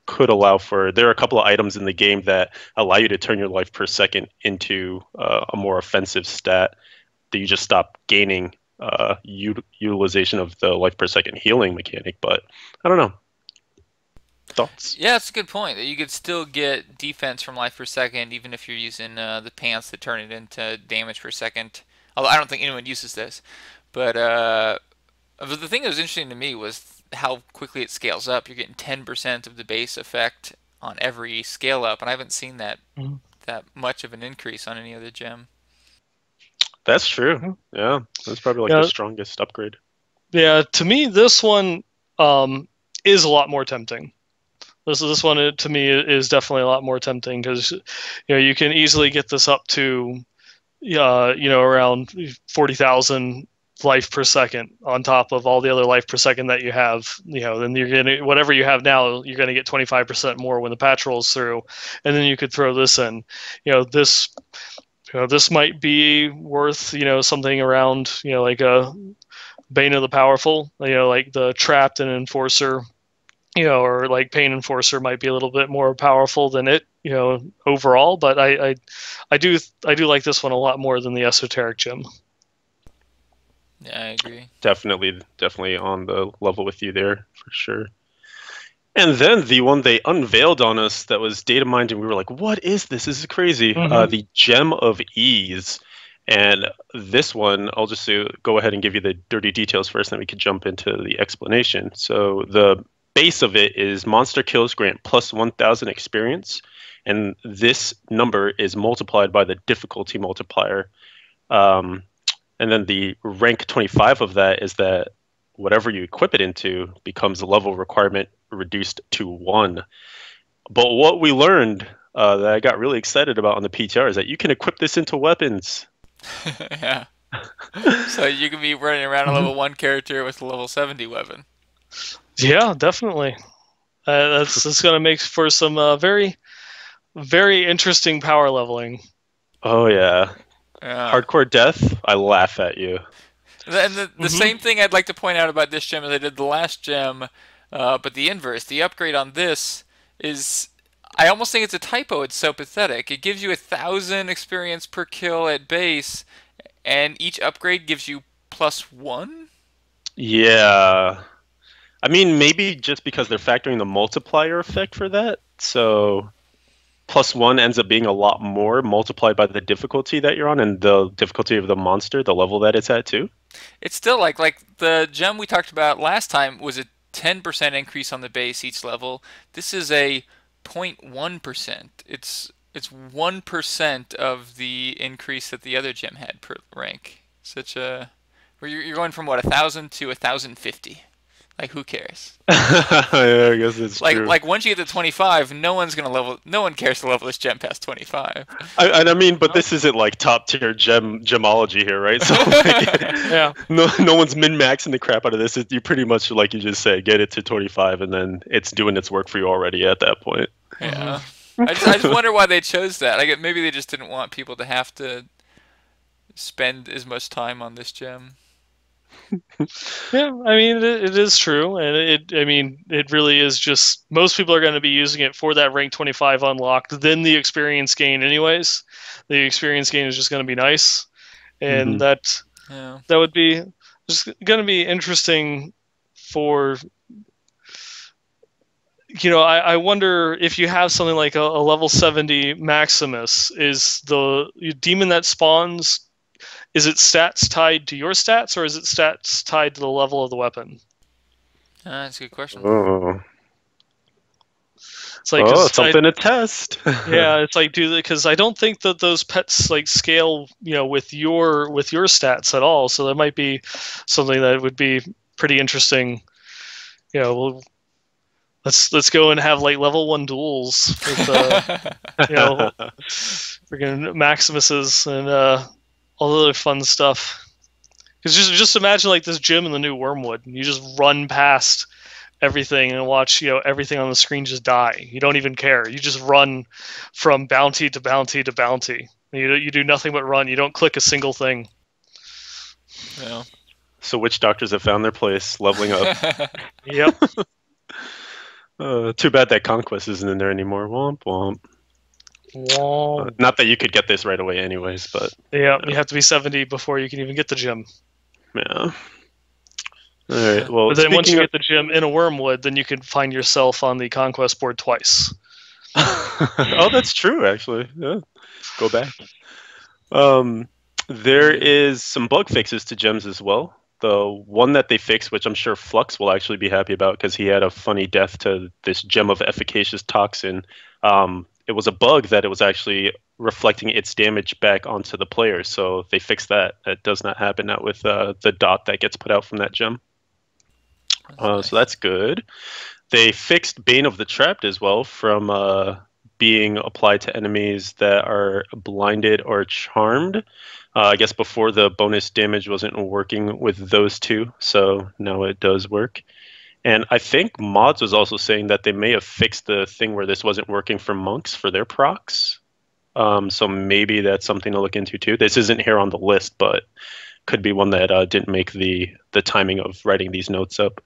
could allow for, there are a couple of items in the game that allow you to turn your life per second into a more offensive stat that you just stop gaining utilization of the life per second healing mechanic. But I don't know. Thoughts? Yeah, that's a good point. That you could still get defense from life per second even if you're using the pants that turn it into damage per second. Although I don't think anyone uses this. But the thing that was interesting to me was how quickly it scales up. You're getting 10% of the base effect on every scale up, and I haven't seen that much of an increase on any other gem. That's true. Yeah, that's probably like the strongest upgrade. Yeah, to me, this one is a lot more tempting. This one, to me, is definitely a lot more tempting because you can easily get this up to around 40,000 life per second on top of all the other life per second that you have. Then you're gonna, whatever you have now, you're gonna get 25% more when the patch rolls through, and then you could throw this in. This might be worth, something around, like a Bane of the Powerful, like the Trapped and Enforcer, or like Pain Enforcer might be a little bit more powerful than it, overall. But I do like this one a lot more than the Esoteric Gem. Yeah, I agree. Definitely on the level with you there, for sure. And then the one they unveiled on us that was data mined, and we were like, "What is this? This is crazy." The Gem of Ease, and this one, I'll just go ahead and give you the dirty details first, then we could jump into the explanation. So the base of it is monster kills grant plus 1,000 experience, and this number is multiplied by the difficulty multiplier. And then the rank 25 of that is that whatever you equip it into becomes a level requirement reduced to 1. But what we learned that I got really excited about on the PTR is that you can equip this into weapons. Yeah. So you can be running around a level 1 character with a level 70 weapon. Yeah, definitely. That's going to make for some very, very interesting power leveling. Oh, yeah. Hardcore death, I laugh at you. And the same thing I'd like to point out about this gem as I did the last gem, but the inverse. The upgrade on this is, I almost think it's a typo. It's so pathetic. It gives you 1,000 experience per kill at base, and each upgrade gives you +1? Yeah. I mean, maybe just because they're factoring the multiplier effect for that, so +1 ends up being a lot more multiplied by the difficulty that you're on and the difficulty of the monster, the level that it's at too. It's still like the gem we talked about last time was a 10% increase on the base each level. This is a 0.1%. It's 1% of the increase that the other gem had per rank. Where you're going from what, 1,000 to 1,050. Like, who cares? Yeah, I guess it's true. Like once you get to 25, no one cares to level this gem past 25. I mean, but this isn't like top tier gemology here, right? So like, Yeah. no one's min-maxing the crap out of this. You pretty much, like you just say, get it to 25, and then it's doing its work for you already at that point. Yeah. I just wonder why they chose that. Maybe they just didn't want people to have to spend as much time on this gem. Yeah, I mean, it is true, and it really is just, most people are going to be using it for that rank 25 unlocked, then the experience gain anyways. The experience gain is just going to be nice, and that would be just going to be interesting for, I wonder if you have something like a level 70 Maximus, is the demon that spawns, is it stats tied to your stats, or is it stats tied to the level of the weapon? That's a good question. Oh, it's like something to test. Yeah, it's like, because I don't think that those pets like scale, with your stats at all. So that might be something that would be pretty interesting. Let's go and have like level 1 duels with freaking Maximuses and all the other fun stuff. Because just imagine like this gym in the new Wormwood, and you just run past everything and watch everything on the screen just die. You don't even care. You just run from bounty to bounty to bounty. You do nothing but run. You don't click a single thing. Yeah. So witch doctors have found their place, leveling up. Yep. Too bad that conquest isn't in there anymore. Womp womp. Not that you could get this right away anyways, but yeah, you have to be 70 before you can even get the gym. Yeah. Alright, well, but then once you get the gym in a Wormwood, then you can find yourself on the conquest board twice. Oh, that's true, actually. Yeah. Go back. There is some bug fixes to gems as well. The one that they fixed, which I'm sure Flux will actually be happy about because he had a funny death to this gem of efficacious toxin. It was a bug that it was actually reflecting its damage back onto the player, so they fixed that. That does not happen now with the dot that gets put out from that gem. So that's good. They fixed Bane of the Trapped as well from being applied to enemies that are blinded or charmed. I guess before the bonus damage wasn't working with those two, so now it does work. And I think Mods was also saying that they may have fixed the thing where this wasn't working for monks for their procs. So maybe that's something to look into too. This isn't here on the list, but could be one that didn't make the timing of writing these notes up.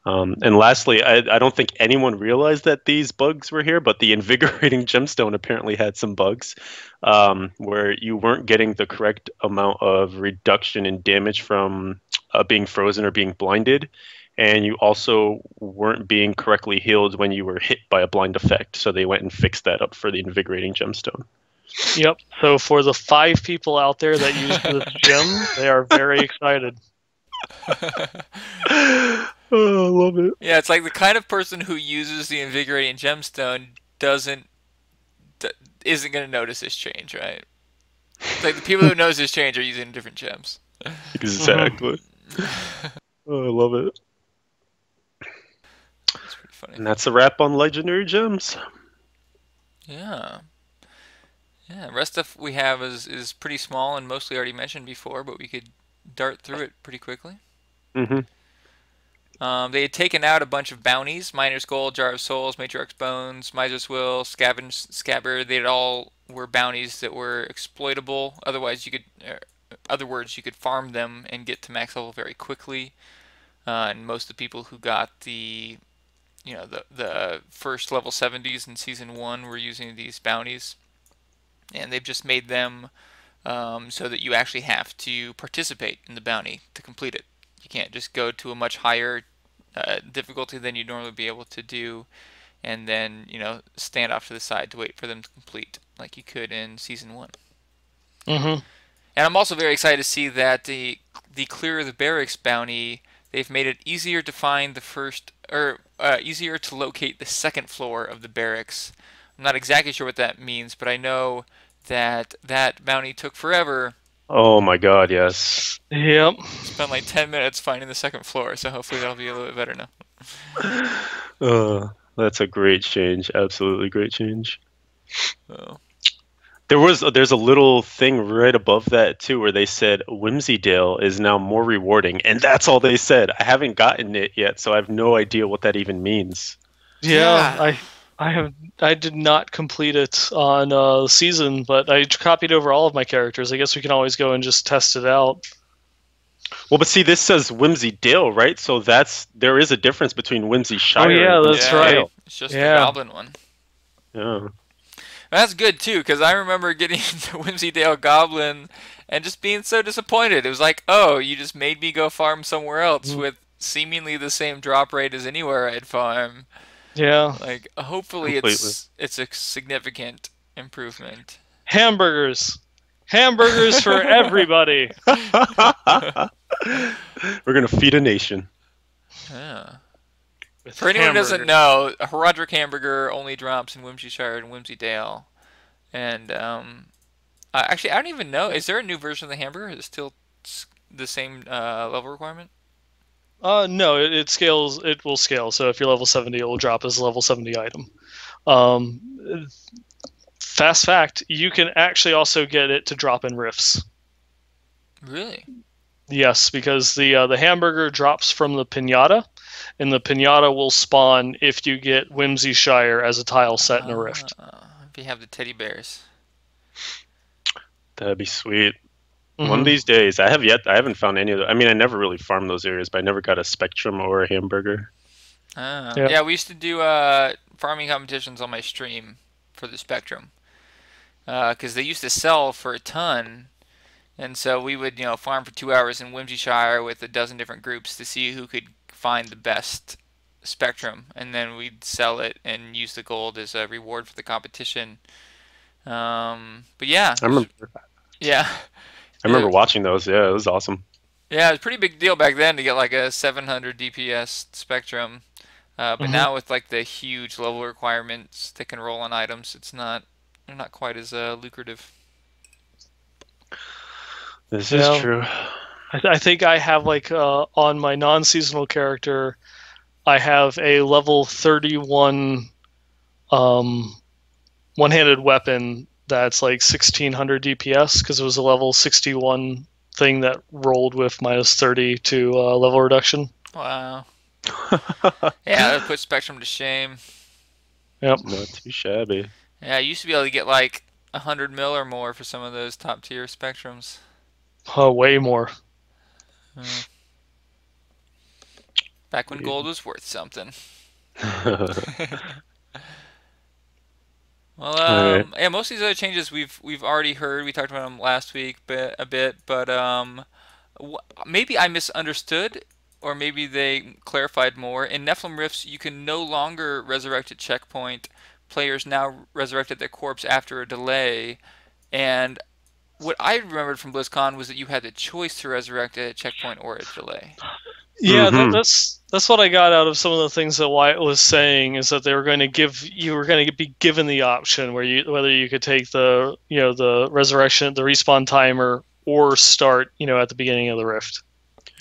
And lastly, I don't think anyone realized that these bugs were here, but the Invigorating Gemstone apparently had some bugs where you weren't getting the correct amount of reduction in damage from being frozen or being blinded. and you also weren't being correctly healed when you were hit by a blind effect. So they went and fixed that up for the invigorating gemstone. Yep. So for the 5 people out there that use this gem, they are very excited. Oh, I love it. Yeah, it's like the kind of person who uses the invigorating gemstone isn't going to notice this change, right? It's like the people who knows this change are using different gems. Exactly. Oh, I love it. It's pretty funny. And that's a wrap on legendary gems. Yeah. Yeah, the rest of we have is pretty small and mostly already mentioned before, but we could dart through it pretty quickly. Mm-hmm. They had taken out a bunch of bounties: Miner's Gold, Jar of Souls, Matriarch's Bones, Miser's Will, Scabbard. They all were bounties that were exploitable. Otherwise, other words, you could farm them and get to max level very quickly. And most of the people who got the first level 70s in Season 1 were using these bounties. And they've just made them so that you actually have to participate in the bounty to complete it. You can't just go to a much higher difficulty than you'd normally be able to do and then, stand off to the side to wait for them to complete like you could in Season 1. Mm-hmm. And I'm also very excited to see that the Clear the Barracks bounty, they've made it easier to find the first, or easier to locate the second floor of the barracks. I'm not exactly sure what that means, but I know that bounty took forever. Oh my god, yes. Yep. Spent like 10 minutes finding the second floor, so hopefully that'll be a little bit better now. That's a great change. Absolutely great change. Oh. There's a little thing right above that too where they said Whimsydale is now more rewarding, and that's all they said. I haven't gotten it yet, so I have no idea what that even means. Yeah. I did not complete it on season, but I copied over all of my characters. I guess we can always go and just test it out. Well, but see, this says Whimsydale, right? So there is a difference between Whimsy Shire. Oh yeah, and that's right. It's just the Goblin one. Yeah. That's good too, because I remember getting the Whimsydale Goblin and just being so disappointed. It was like, oh, you just made me go farm somewhere else with seemingly the same drop rate as anywhere I'd farm. Yeah. Like, hopefully it's a significant improvement. Hamburgers for everybody. We're gonna feed a nation. Yeah. For anyone who doesn't know, a Herodric Hamburger only drops in Whimsyshire and Whimsydale. And actually, I don't even know. Is there a new version of the hamburger? Is it still the same level requirement? No, it scales. It will scale. So if you're level 70, it will drop as a level 70 item. Fast fact: you can actually also get it to drop in rifts. Really? Yes, because the hamburger drops from the pinata, and the pinata will spawn if you get Whimsyshire as a tile set in a rift. If you have the teddy bears. That'd be sweet. One of these days, I haven't found any of them. I mean, I never really farmed those areas, but I never got a Spectrum or a hamburger. Yeah, we used to do farming competitions on my stream for the Spectrum. Because they used to sell for a ton. And so we would, farm for 2 hours in Whimsyshire with a dozen different groups to see who could find the best Spectrum. And then we'd sell it and use the gold as a reward for the competition. But yeah. I remember. Yeah. I remember watching those. Yeah, it was awesome. Yeah, it was a pretty big deal back then to get like a 700 DPS Spectrum. But now with like the huge level requirements that can roll on items, they're not quite as lucrative. This is true. I think I have like on my non-seasonal character, I have a level 31 one-handed weapon that's like 1600 DPS because it was a level 61 thing that rolled with minus 30 to level reduction. Wow. Yeah, that put Spectrum to shame. Yep. Not too shabby. Yeah, I used to be able to get like 100 mil or more for some of those top tier Spectrums. Oh, way more. Back when gold was worth something. Well, yeah, most of these other changes we've already heard. We talked about them last week a bit, but maybe I misunderstood, or maybe they clarified more. In Nephilim Rifts, you can no longer resurrect at checkpoint. Players now resurrect at their corpse after a delay. And what I remembered from BlizzCon was that you had the choice to resurrect at a checkpoint or a delay. Yeah, Mhm. that's what I got out of some of the things that Wyatt was saying, is that they were going to be given the option whether you could take the resurrection, the respawn timer, or start at the beginning of the rift.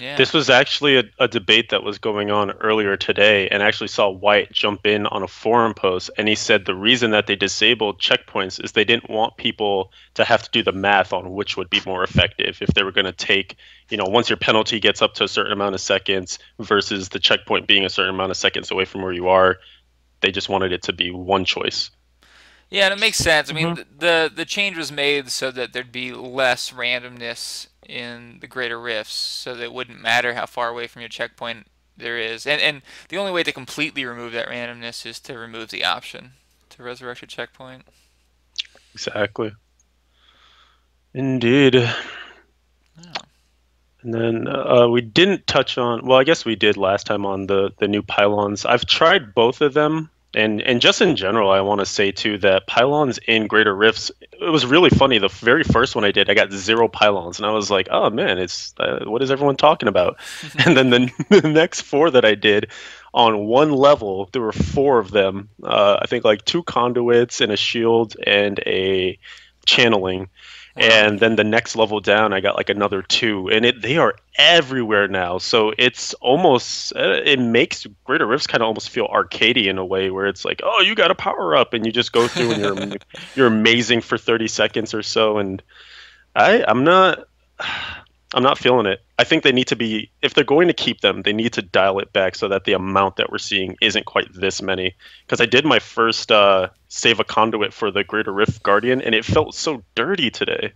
Yeah. This was actually a debate that was going on earlier today, and I actually saw White jump in on a forum post, and he said the reason that they disabled checkpoints is they didn't want people to have to do the math on which would be more effective if they were going to take, once your penalty gets up to a certain amount of seconds versus the checkpoint being a certain amount of seconds away from where you are. They just wanted it to be one choice. Yeah, and it makes sense. I mean, the change was made so that there'd be less randomness in the greater rifts, so that it wouldn't matter how far away from your checkpoint there is. And the only way to completely remove that randomness is to remove the option to resurrect your checkpoint. Exactly. Indeed. Yeah. And then we didn't touch on, well, I guess we did last time on the new pylons. I've tried both of them, and just in general, I want to say too that pylons in Greater Rifts, it was really funny. The very first one I did, I got 0 pylons, and I was like, oh man, it's what is everyone talking about? And then the next 4 that I did, on one level, there were 4 of them. I think like 2 conduits and a shield and a channeling. And then the next level down, I got like another 2, and they are everywhere now. So it's almost it makes Greater Rifts kind of almost feel arcadey in a way, where it's like, oh, you got a power up, and you just go through and you're amazing for 30 seconds or so. And I'm not feeling it. I think they need to be, if they're going to keep them, they need to dial it back so that the amount that we're seeing isn't quite this many. Because I did my first save a conduit for the Greater Rift Guardian, and it felt so dirty today.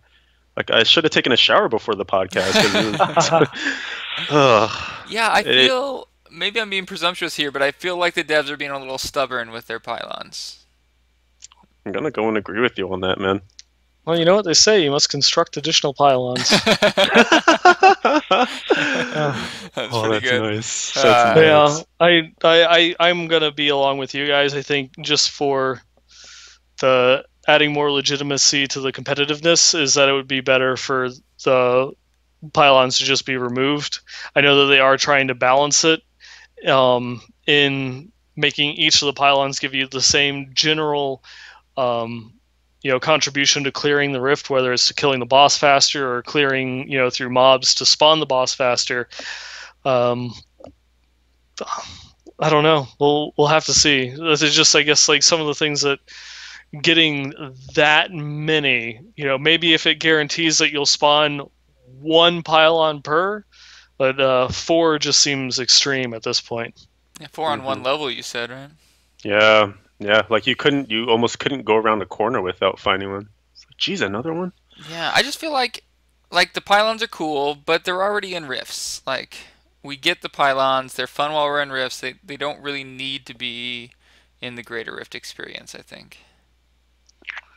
Like I should have taken a shower before the podcast. Yeah, I feel, maybe I'm being presumptuous here, but I feel like the devs are being a little stubborn with their pylons. I'm going to go and agree with you on that, man. Well, you know what they say, you must construct additional pylons. That's pretty good. Nice. Yeah, I'm gonna be along with you guys. I think just for the adding more legitimacy to the competitiveness is that it would be better for the pylons to just be removed. I know that they are trying to balance it in making each of the pylons give you the same general contribution to clearing the rift, whether it's to killing the boss faster or clearing, through mobs to spawn the boss faster. I don't know. We'll have to see. This is just, I guess, like some of the things that getting that many, maybe if it guarantees that you'll spawn 1 pylon per, but 4 just seems extreme at this point. Yeah, 4 on 1 level, you said, right? Yeah. Yeah, like you almost couldn't go around the corner without finding one. It's like, geez, another one? Yeah, I just feel like the pylons are cool, but they're already in rifts. Like, we get the pylons, they're fun while we're in rifts. They don't really need to be in the Greater Rift experience, I think.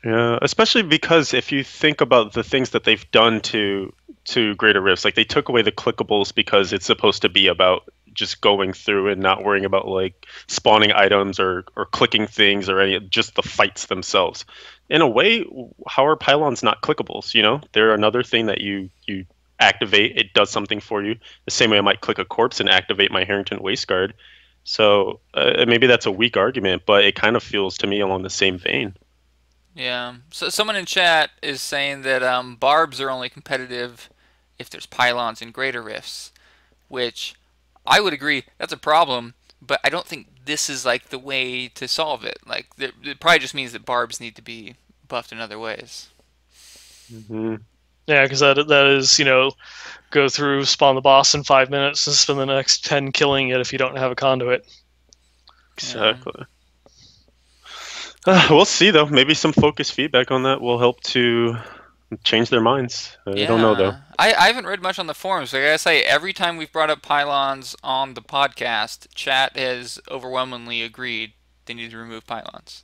Yeah, especially because if you think about the things that they've done to Greater Rifts, like they took away the clickables because it's supposed to be about just going through and not worrying about like spawning items or clicking things or any, just the fights themselves. In a way, how are pylons not clickables? They're another thing that you activate. It does something for you. The same way I might click a corpse and activate my Harrington Waistguard. So maybe that's a weak argument, but it kind of feels to me along the same vein. Yeah. So someone in chat is saying that barbs are only competitive if there's pylons in Greater Rifts, which I would agree, that's a problem, but I don't think this is like the way to solve it. Like, it probably just means that barbs need to be buffed in other ways. Mm-hmm. Yeah, because that is, go through, spawn the boss in 5 minutes, and spend the next 10 killing it if you don't have a conduit. Exactly. We'll see, though. Maybe some focused feedback on that will help to change their minds. I don't know, though. I haven't read much on the forums. Like I say, every time we've brought up pylons on the podcast, chat has overwhelmingly agreed they need to remove pylons.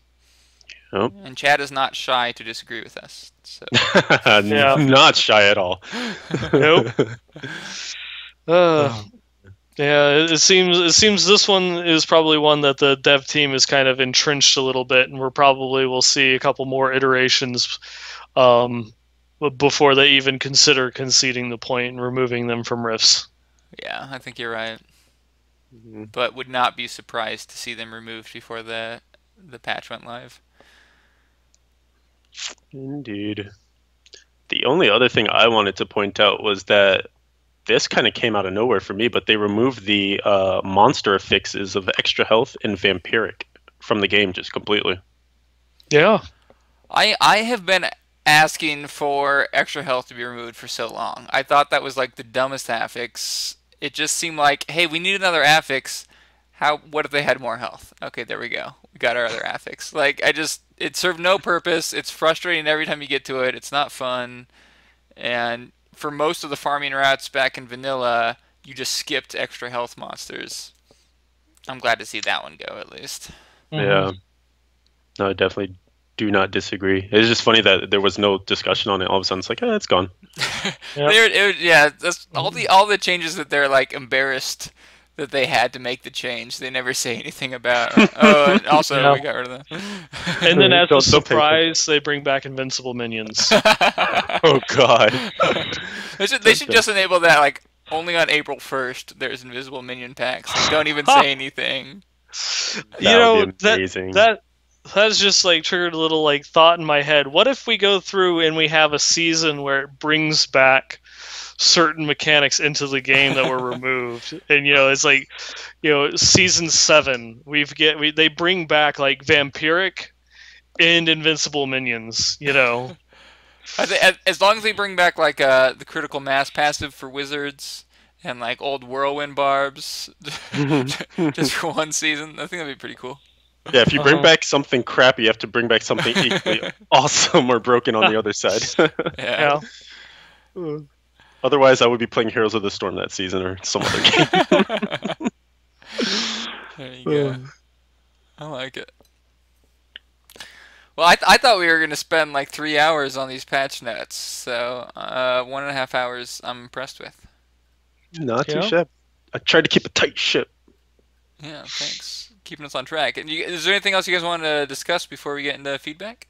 Yep. And chat is not shy to disagree with us. So. Not shy at all. Nope. Yeah, it seems this one is probably one that the dev team is kind of entrenched a little bit, and we'll see a couple more iterations um, before they even consider conceding the point and removing them from rifts. Yeah, I think you're right. Mm-hmm. But would not be surprised to see them removed before the patch went live. Indeed. The only other thing I wanted to point out was that this kind of came out of nowhere for me, but they removed the monster affixes of extra health and vampiric from the game just completely. Yeah. I have been asking for extra health to be removed for so long. I thought that was like the dumbest affix. It just seemed like, hey, we need another affix. What if they had more health? Okay, there we go. We got our other affix. Like, it served no purpose. It's frustrating every time you get to it. It's not fun. And for most of the farming routes back in vanilla, you just skipped extra health monsters. I'm glad to see that one go at least. Yeah. No, I definitely do not disagree. It's just funny that there was no discussion on it. All of a sudden, it's like, it's gone. Yeah, that's all the changes that they're like embarrassed that they had to make the change. They never say anything about. Oh, and also we got rid of them. And then as a surprise, they bring back invincible minions. Oh God. They should just enable that like only on April 1st. There's invisible minion packs. Like, don't even say anything. That has just like triggered a little like thought in my head. What if we go through and we have a season where it brings back certain mechanics into the game that were removed, and it's like, season 7 they bring back like vampiric and invincible minions. I think as long as they bring back like the critical mass passive for wizards and like old whirlwind barbs just for one season, I think that'd be pretty cool. Yeah, if you bring back something crappy, you have to bring back something equally awesome or broken on the other side. Yeah. Otherwise, I would be playing Heroes of the Storm that season or some other game. There you go. I like it. Well, I thought we were going to spend like 3 hours on these patch notes, so 1.5 hours I'm impressed with. Not too shabby. I tried to keep a tight ship. Yeah, thanks. Keeping us on track. And is there anything else you guys want to discuss before we get into feedback?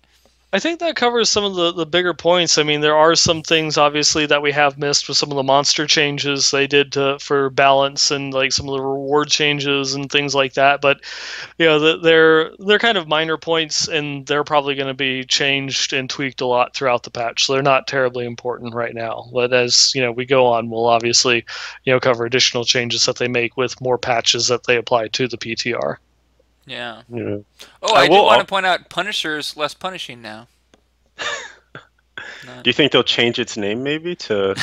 I think that covers some of the bigger points. I mean, there are some things obviously that we have missed with some of the monster changes they did for balance and like some of the reward changes and things like that. But they're kind of minor points, and they're probably going to be changed and tweaked a lot throughout the patch. So they're not terribly important right now. But as we go on, we'll obviously cover additional changes that they make with more patches that they apply to the PTR. Yeah. Yeah. Oh, I do want to point out Punisher's less punishing now. Do you think they'll change its name maybe to?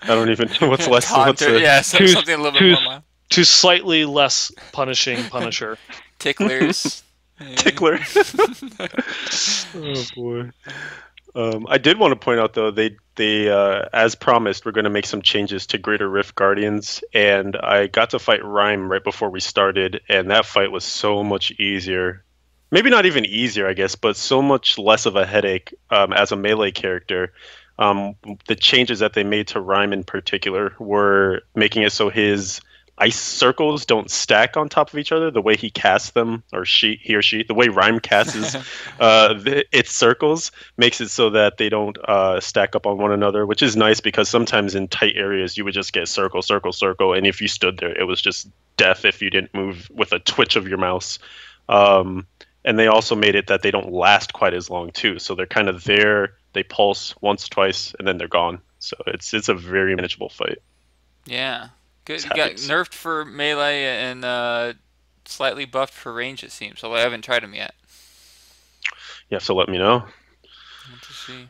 I don't even know what's less. Something a little bit more mild. To slightly less punishing Punisher. Ticklers. Tickler. Oh boy. I did want to point out though they as promised we're going to make some changes to Greater Rift Guardians, and I got to fight Rhyme right before we started, and that fight was so much easier. Maybe not even easier, I guess, but so much less of a headache as a melee character. The changes that they made to Rhyme in particular were making it so his ice circles don't stack on top of each other the way he casts them, or he or she, the way Rhyme casts its circles makes it so that they don't stack up on one another, which is nice because sometimes in tight areas you would just get circle, circle, circle, and if you stood there, it was just death if you didn't move with a twitch of your mouse. And they also made it that they don't last quite as long too, so they're kind of there, they pulse once, twice, and then they're gone. So it's a very manageable fight. Yeah. Good. You got nerfed for melee and slightly buffed for range, it seems. Although I haven't tried them yet. You have to let me know. Want to see.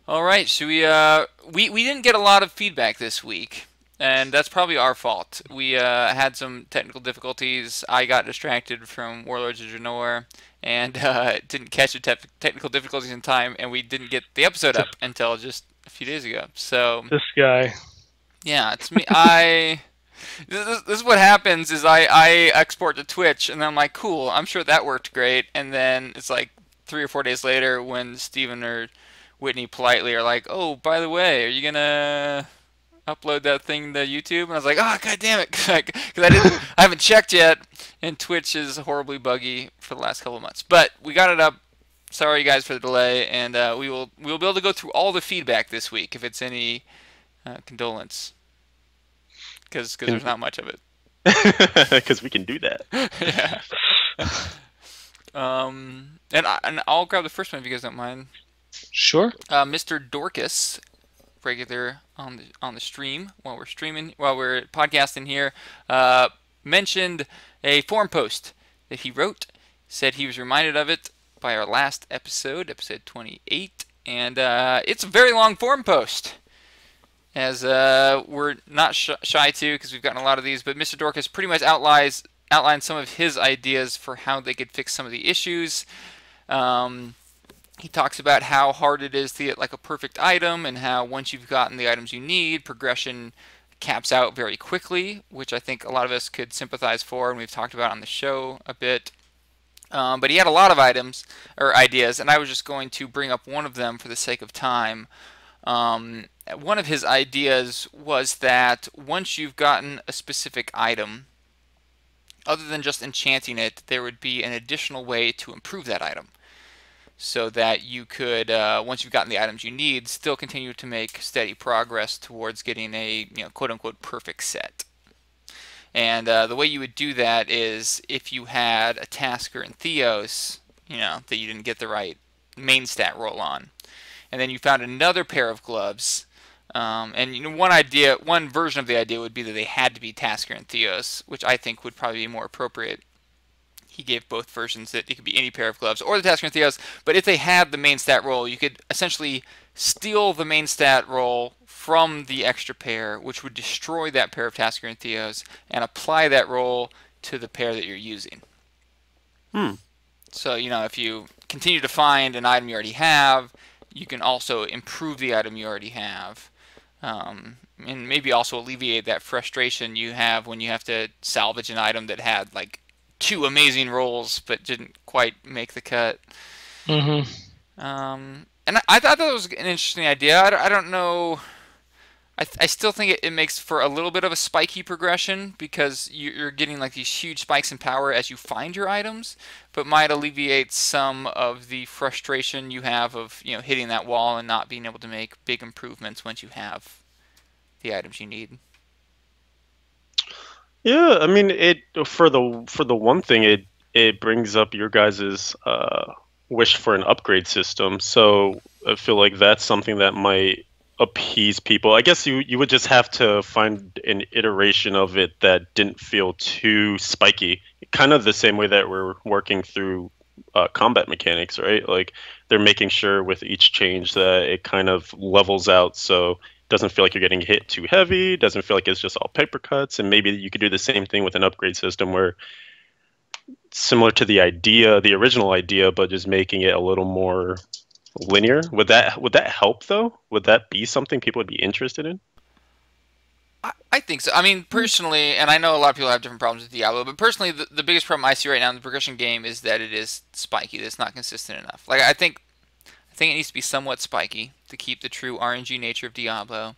All right. Should we? We didn't get a lot of feedback this week, and that's probably our fault. We had some technical difficulties. I got distracted from Warlords of Draenor and didn't catch the technical difficulties in time, and we didn't get the episode up until just a few days ago. So this guy. Yeah, it's me. This is what happens is I export to Twitch, and then I'm like, cool, I'm sure that worked great. And then it's like 3 or 4 days later when Steven or Whitney politely are like, oh, by the way, are you going to upload that thing to YouTube, and I was like, oh god damn it, because I haven't checked yet, and Twitch is horribly buggy for the last couple of months. But we got it up. Sorry guys for the delay, and we'll be able to go through all the feedback this week if it's any condolence, because there's not much of it. Because we can do that. Yeah. And I'll grab the first one if you guys don't mind. Sure. Mr. Dorcas, regular on the stream while we're podcasting here, mentioned a forum post that he wrote. Said he was reminded of it by our last episode 28, and it's a very long forum post. As we're not shy to, because we've gotten a lot of these, but Mr. Dorcas pretty much outlined some of his ideas for how they could fix some of the issues. He talks about how hard it is to get like a perfect item, and how once you've gotten the items you need, progression caps out very quickly, which I think a lot of us could sympathize for, and we've talked about on the show a bit. But he had a lot of ideas, and I was just going to bring up one of them for the sake of time. One of his ideas was that once you've gotten a specific item, other than just enchanting it, there would be an additional way to improve that item, so that you could, once you've gotten the items you need, still continue to make steady progress towards getting a quote-unquote perfect set. And the way you would do that is if you had a Tasker and Theos, that you didn't get the right main stat roll on, and then you found another pair of gloves. And one version of the idea would be that they had to be Tasker and Theos, which I think would probably be more appropriate. He gave both versions that it could be any pair of gloves or the Tasker and Theos, but if they had the main stat roll, you could essentially steal the main stat roll from the extra pair, which would destroy that pair of Tasker and Theos, and apply that roll to the pair that you're using. So, if you continue to find an item you already have, you can also improve the item you already have. And maybe also alleviate that frustration you have when you have to salvage an item that had like 2 amazing rolls but didn't quite make the cut. Mm-hmm. And I thought that was an interesting idea. I don't know. I still think it makes for a little bit of a spiky progression, because you're getting like these huge spikes in power as you find your items, but might alleviate some of the frustration you have of hitting that wall and not being able to make big improvements once you have the items you need. Yeah, I mean, for the one thing, it brings up your guys's wish for an upgrade system. So I feel like that's something that might appease people. I guess you would just have to find an iteration of it that didn't feel too spiky. Kind of the same way that we're working through combat mechanics, right? Like they're making sure with each change that it kind of levels out, so it doesn't feel like you're getting hit too heavy, doesn't feel like it's just all paper cuts. And maybe you could do the same thing with an upgrade system where similar to the original idea, but just making it a little more linear. Would that help though? Would that be something people would be interested in? I think so. I mean, personally, and I know a lot of people have different problems with Diablo, but personally, the biggest problem I see right now in the progression game is that it is spiky. That it's not consistent enough. Like I think it needs to be somewhat spiky to keep the true RNG nature of Diablo.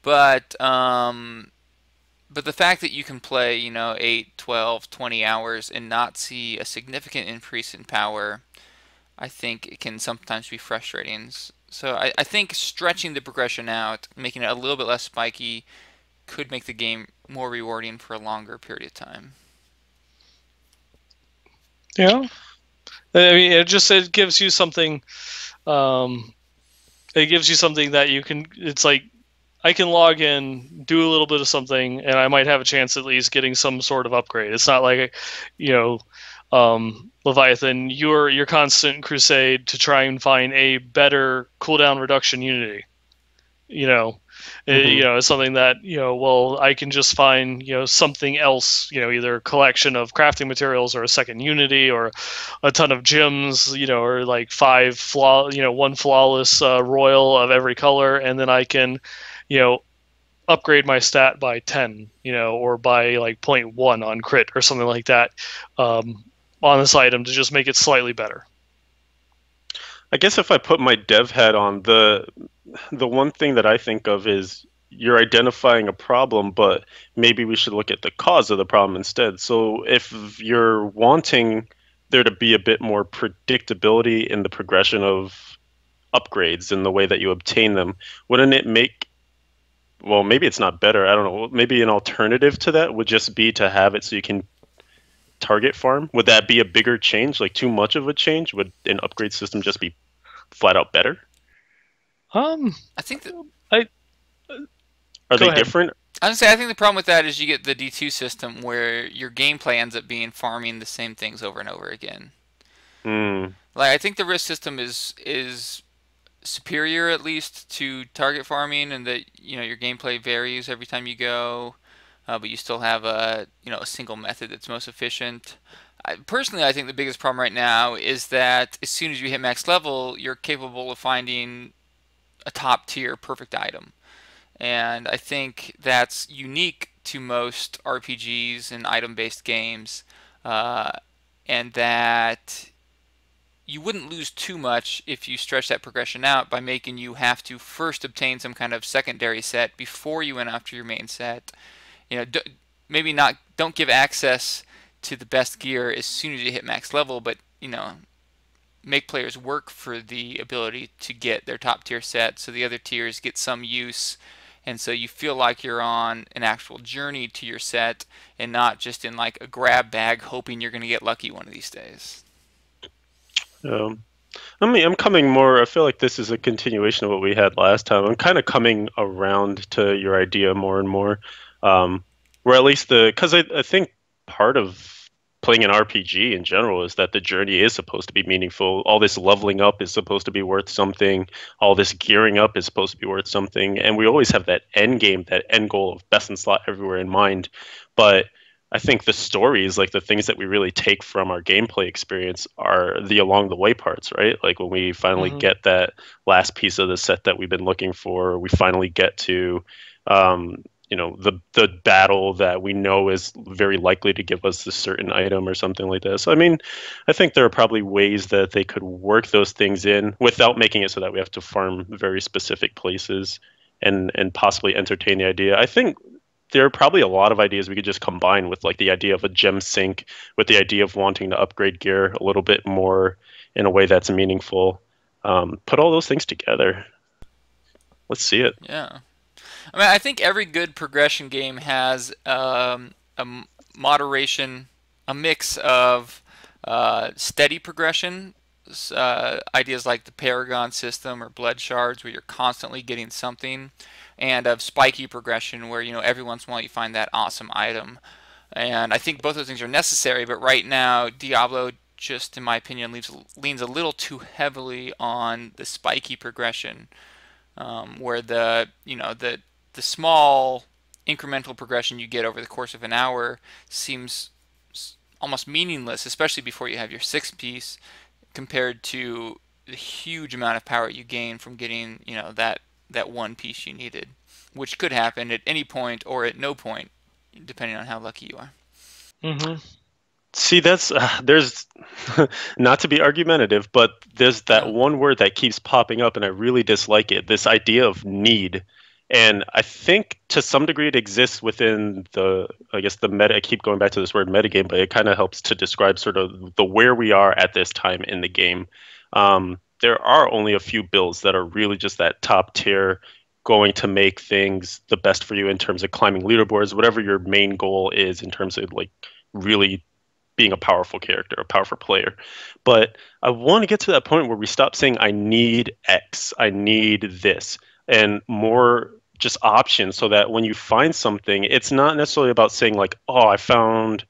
But the fact that you can play, 8, 12, 20 hours and not see a significant increase in power, I think it can sometimes be frustrating. So I think stretching the progression out, making it a little bit less spiky, could make the game more rewarding for a longer period of time. Yeah. I mean, it gives you something. It gives you something that you can. It's like I can log in, do a little bit of something, and I might have a chance at least getting some sort of upgrade. It's not like, Leviathan, your constant crusade to try and find a better cooldown reduction unity. It's something that, I can just find, something else, either a collection of crafting materials or a second unity or a ton of gems, or like one flawless royal of every color. And then I can, upgrade my stat by 10, or by like 0.1 on crit or something like that, on this item to just make it slightly better. I guess if I put my dev hat on, the one thing that I think of is you're identifying a problem, but maybe we should look at the cause of the problem instead. So if you're wanting there to be a bit more predictability in the progression of upgrades and the way that you obtain them, wouldn't it make, well, maybe it's not better, I don't know, maybe an alternative to that would just be to have it so you can target farm? Would that be a bigger change, like too much of a change? Would an upgrade system just be flat out better? I think that Are Go they ahead. different? I would say I think the problem with that is you get the D2 system where your gameplay ends up being farming the same things over and over again. Hmm. Like I think the risk system is superior at least to target farming, and that your gameplay varies every time you go, but you still have a single method that's most efficient. Personally, I think the biggest problem right now is that as soon as you hit max level, you're capable of finding a top tier perfect item. And I think that's unique to most RPGs and item-based games, uh, and that you wouldn't lose too much if you stretch that progression out by making you have to first obtain some kind of secondary set before you went after your main set. Maybe not. Don't give access to the best gear as soon as you hit max level, but make players work for the ability to get their top tier set, so the other tiers get some use, and so you feel like you're on an actual journey to your set and not just in like a grab bag hoping you're going to get lucky one of these days. I'm coming more. I feel like this is a continuation of what we had last time. I'm kind of coming around to your idea more and more, where at least because I think part of playing an RPG in general is that the journey is supposed to be meaningful. All this leveling up is supposed to be worth something. All this gearing up is supposed to be worth something, and we always have that end game, that end goal of best in slot everywhere in mind. But I think the stories, like the things that we really take from our gameplay experience, are the along the way parts, right? Like when we finally get that last piece of the set that we've been looking for, we finally get to, the battle that we know is very likely to give us this certain item or something like that. So I mean, I think there are probably ways that they could work those things in without making it so that we have to farm very specific places and possibly entertain the idea. I think there are probably a lot of ideas we could just combine with, like the idea of a gem sink, with the idea of wanting to upgrade gear a little bit more in a way that's meaningful. Put all those things together. Let's see it. Yeah. I mean, I think every good progression game has moderation, a mix of steady progression, ideas like the Paragon system or Blood Shards, where you're constantly getting something, and of spiky progression, where every once in a while you find that awesome item. And I think both those things are necessary, but right now Diablo, just in my opinion, leans a little too heavily on the spiky progression, where the small incremental progression you get over the course of an hour seems almost meaningless, especially before you have your sixth piece, compared to the huge amount of power you gain from getting that one piece you needed, which could happen at any point or at no point, depending on how lucky you are. See, that's there's not to be argumentative, but there's that one word that keeps popping up, and I really dislike it. This idea of need. And I think to some degree it exists within I guess the meta. I keep going back to this word metagame, but it kind of helps to describe sort of the where we are at this time in the game. There are only a few builds that are really just that top tier, going to make things the best for you in terms of climbing leaderboards, whatever your main goal is in terms of like really being a powerful character, a powerful player. But I want to get to that point where we stop saying, I need X, I need this, and more just options, so that when you find something, it's not necessarily about saying like, oh, I found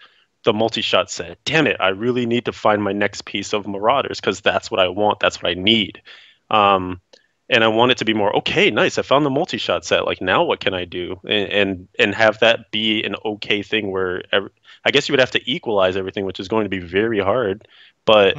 the multi-shot set. Damn it, I really need to find my next piece of Marauders because that's what I want, that's what I need. And I want it to be more, okay, nice, I found the multi-shot set. Like now what can I do? And have that be an okay thing where I guess you would have to equalize everything, which is going to be very hard. But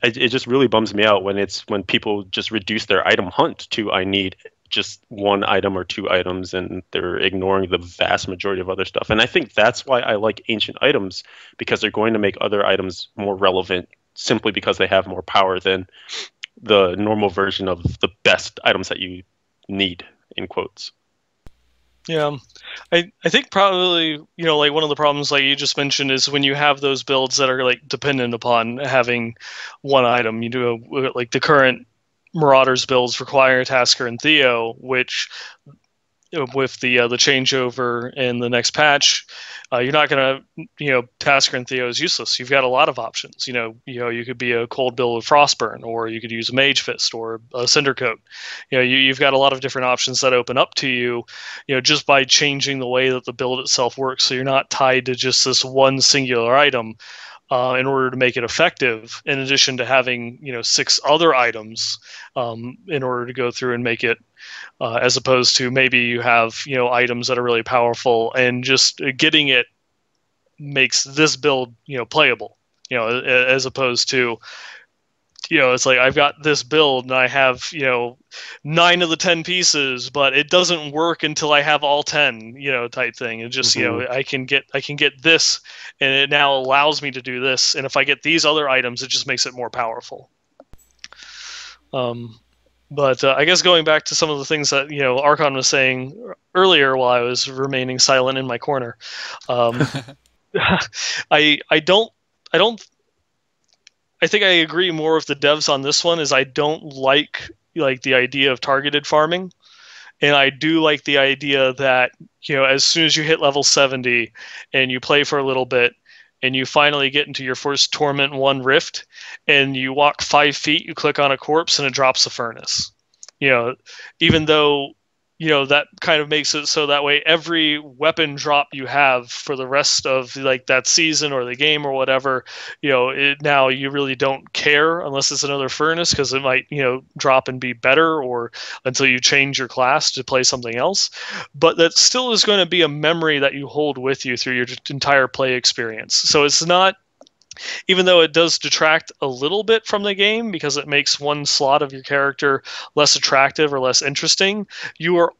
it just really bums me out when people just reduce their item hunt to I need just one item or two items, and they're ignoring the vast majority of other stuff. And I think that's why I like ancient items, because they're going to make other items more relevant simply because they have more power than the normal version of the best items that you need, in quotes. Yeah, I think probably, like one of the problems like you just mentioned is when you have those builds that are like dependent upon having one item. You do like the current Marauders builds require Tasker and Theo, which with the changeover in the next patch, you're not gonna, Tasker and Theo is useless. You've got a lot of options. You could be a cold build with Frostburn, or you could use a Mage Fist or a Cindercoat. You've got a lot of different options that open up to you, just by changing the way that the build itself works. So you're not tied to just this one singular item. In order to make it effective, in addition to having 6 other items in order to go through and make it, as opposed to maybe you have items that are really powerful, and just getting it makes this build playable. As opposed to it's like I've got this build and I have 9 of the 10 pieces, but it doesn't work until I have all 10, type thing. And just I can get this, and it now allows me to do this. And if I get these other items, it just makes it more powerful. But I guess going back to some of the things that Archon was saying earlier while I was remaining silent in my corner, I don't. I think I agree more with the devs on this one. Is I don't like the idea of targeted farming, and I do like the idea that as soon as you hit level 70 and you play for a little bit, and you finally get into your first Torment 1 Rift, and you walk 5 feet, you click on a corpse, and it drops a furnace. Even though that kind of makes it so that way every weapon drop you have for the rest of that season or the game or whatever, now you really don't care unless it's another furnace, because it might drop and be better, or until you change your class to play something else. But that still is going to be a memory that you hold with you through your entire play experience. So it's not, even though it does detract a little bit from the game because it makes one slot of your character less attractive or less interesting, you are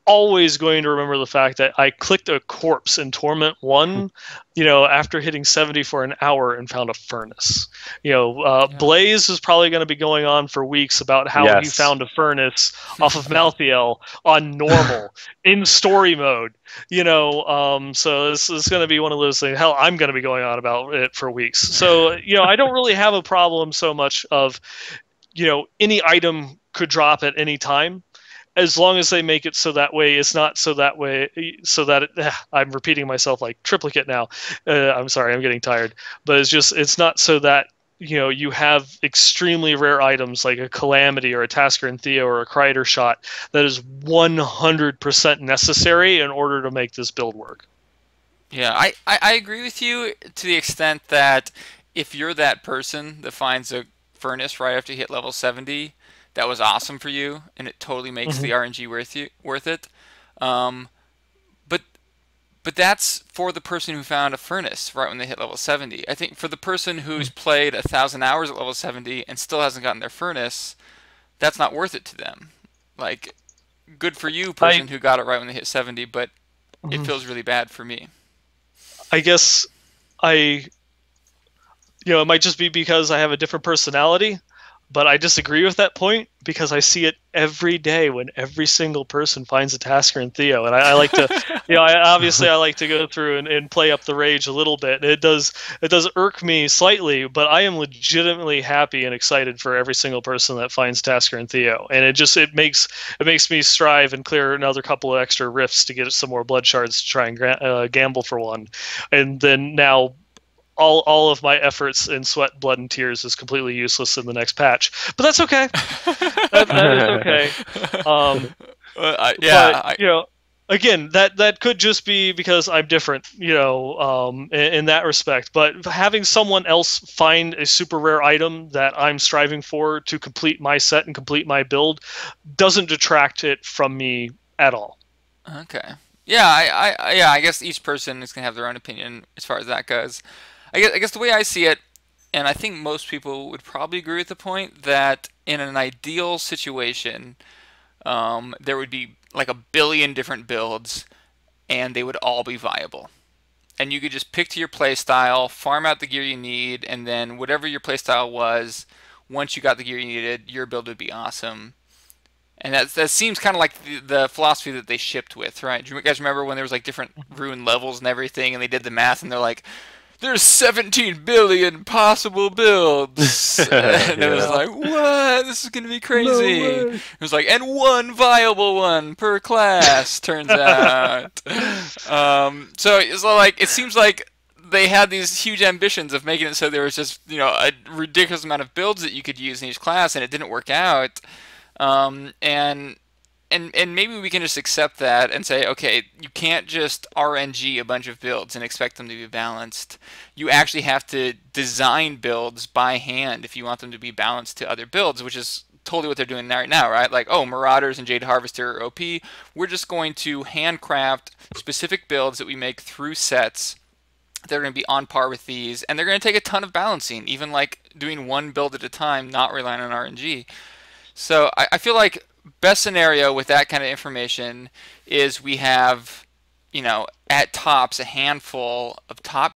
always going to remember the fact that I clicked a corpse in Torment 1, after hitting 70 for an hour and found a furnace. Blaze is probably going to be going on for weeks about how he found a furnace off of Malthael on normal in story mode. So this is going to be one of those things. Hell, I'm going to be going on about it for weeks. So, I don't really have a problem so much of, any item could drop at any time, as long as they make it so that way it's not so that way so that I'm repeating myself like triplicate now. I'm sorry, I'm getting tired. But it's not so that you have extremely rare items like a Calamity or a Tasker and Theo or a Kreider shot that is 100% necessary in order to make this build work. Yeah, I agree with you to the extent that if you're that person that finds a furnace right after you hit level 70, that was awesome for you, and it totally makes the RNG worth it. But that's for the person who found a furnace right when they hit level 70. I think for the person who's played 1,000 hours at level 70 and still hasn't gotten their furnace, that's not worth it to them. Like, good for you, person who got it right when they hit 70, but it feels really bad for me. I guess it might just be because I have a different personality. But I disagree with that point because I see it every day when every single person finds a Tasker and Theo. And I like to, I like to go through and play up the rage a little bit. It does irk me slightly, but I am legitimately happy and excited for every single person that finds Tasker and Theo. And it makes me strive and clear another couple of extra rifts to get some more blood shards to try and gamble for one. And then now, all of my efforts in sweat, blood, and tears is completely useless in the next patch. But that's okay. that is okay. Again, that could just be because I'm different, in that respect. But having someone else find a super rare item that I'm striving for to complete my set and complete my build doesn't detract it from me at all. Okay. Yeah, I guess each person is gonna have their own opinion as far as that goes. I guess the way I see it, and I think most people would probably agree with the point, that in an ideal situation, there would be like 1 billion different builds, and they would all be viable. And you could just pick to your playstyle, farm out the gear you need, and then whatever your playstyle was, once you got the gear you needed, your build would be awesome. And that seems kind of like the philosophy that they shipped with, right? Do you guys remember when there was like different ruin levels and everything, and they did the math, and they're like, there's 17 billion possible builds. And it was like, what? This is going to be crazy. No, it was like, and one viable one per class, turns out. So like, it seems like they had these huge ambitions of making it so there was just, you know, a ridiculous amount of builds that you could use in each class, and it didn't work out. And maybe we can just accept that and say, okay, you can't just RNG a bunch of builds and expect them to be balanced. You actually have to design builds by hand if you want them to be balanced to other builds, which is totally what they're doing right now, right? Like, oh, Marauders and Jade Harvester are OP. We're just going to handcraft specific builds that we make through sets. They're going to be on par with these, and they're going to take a ton of balancing, even like doing one build at a time, not relying on RNG. So I feel like best scenario with that kind of information is we have, you know, at tops a handful of top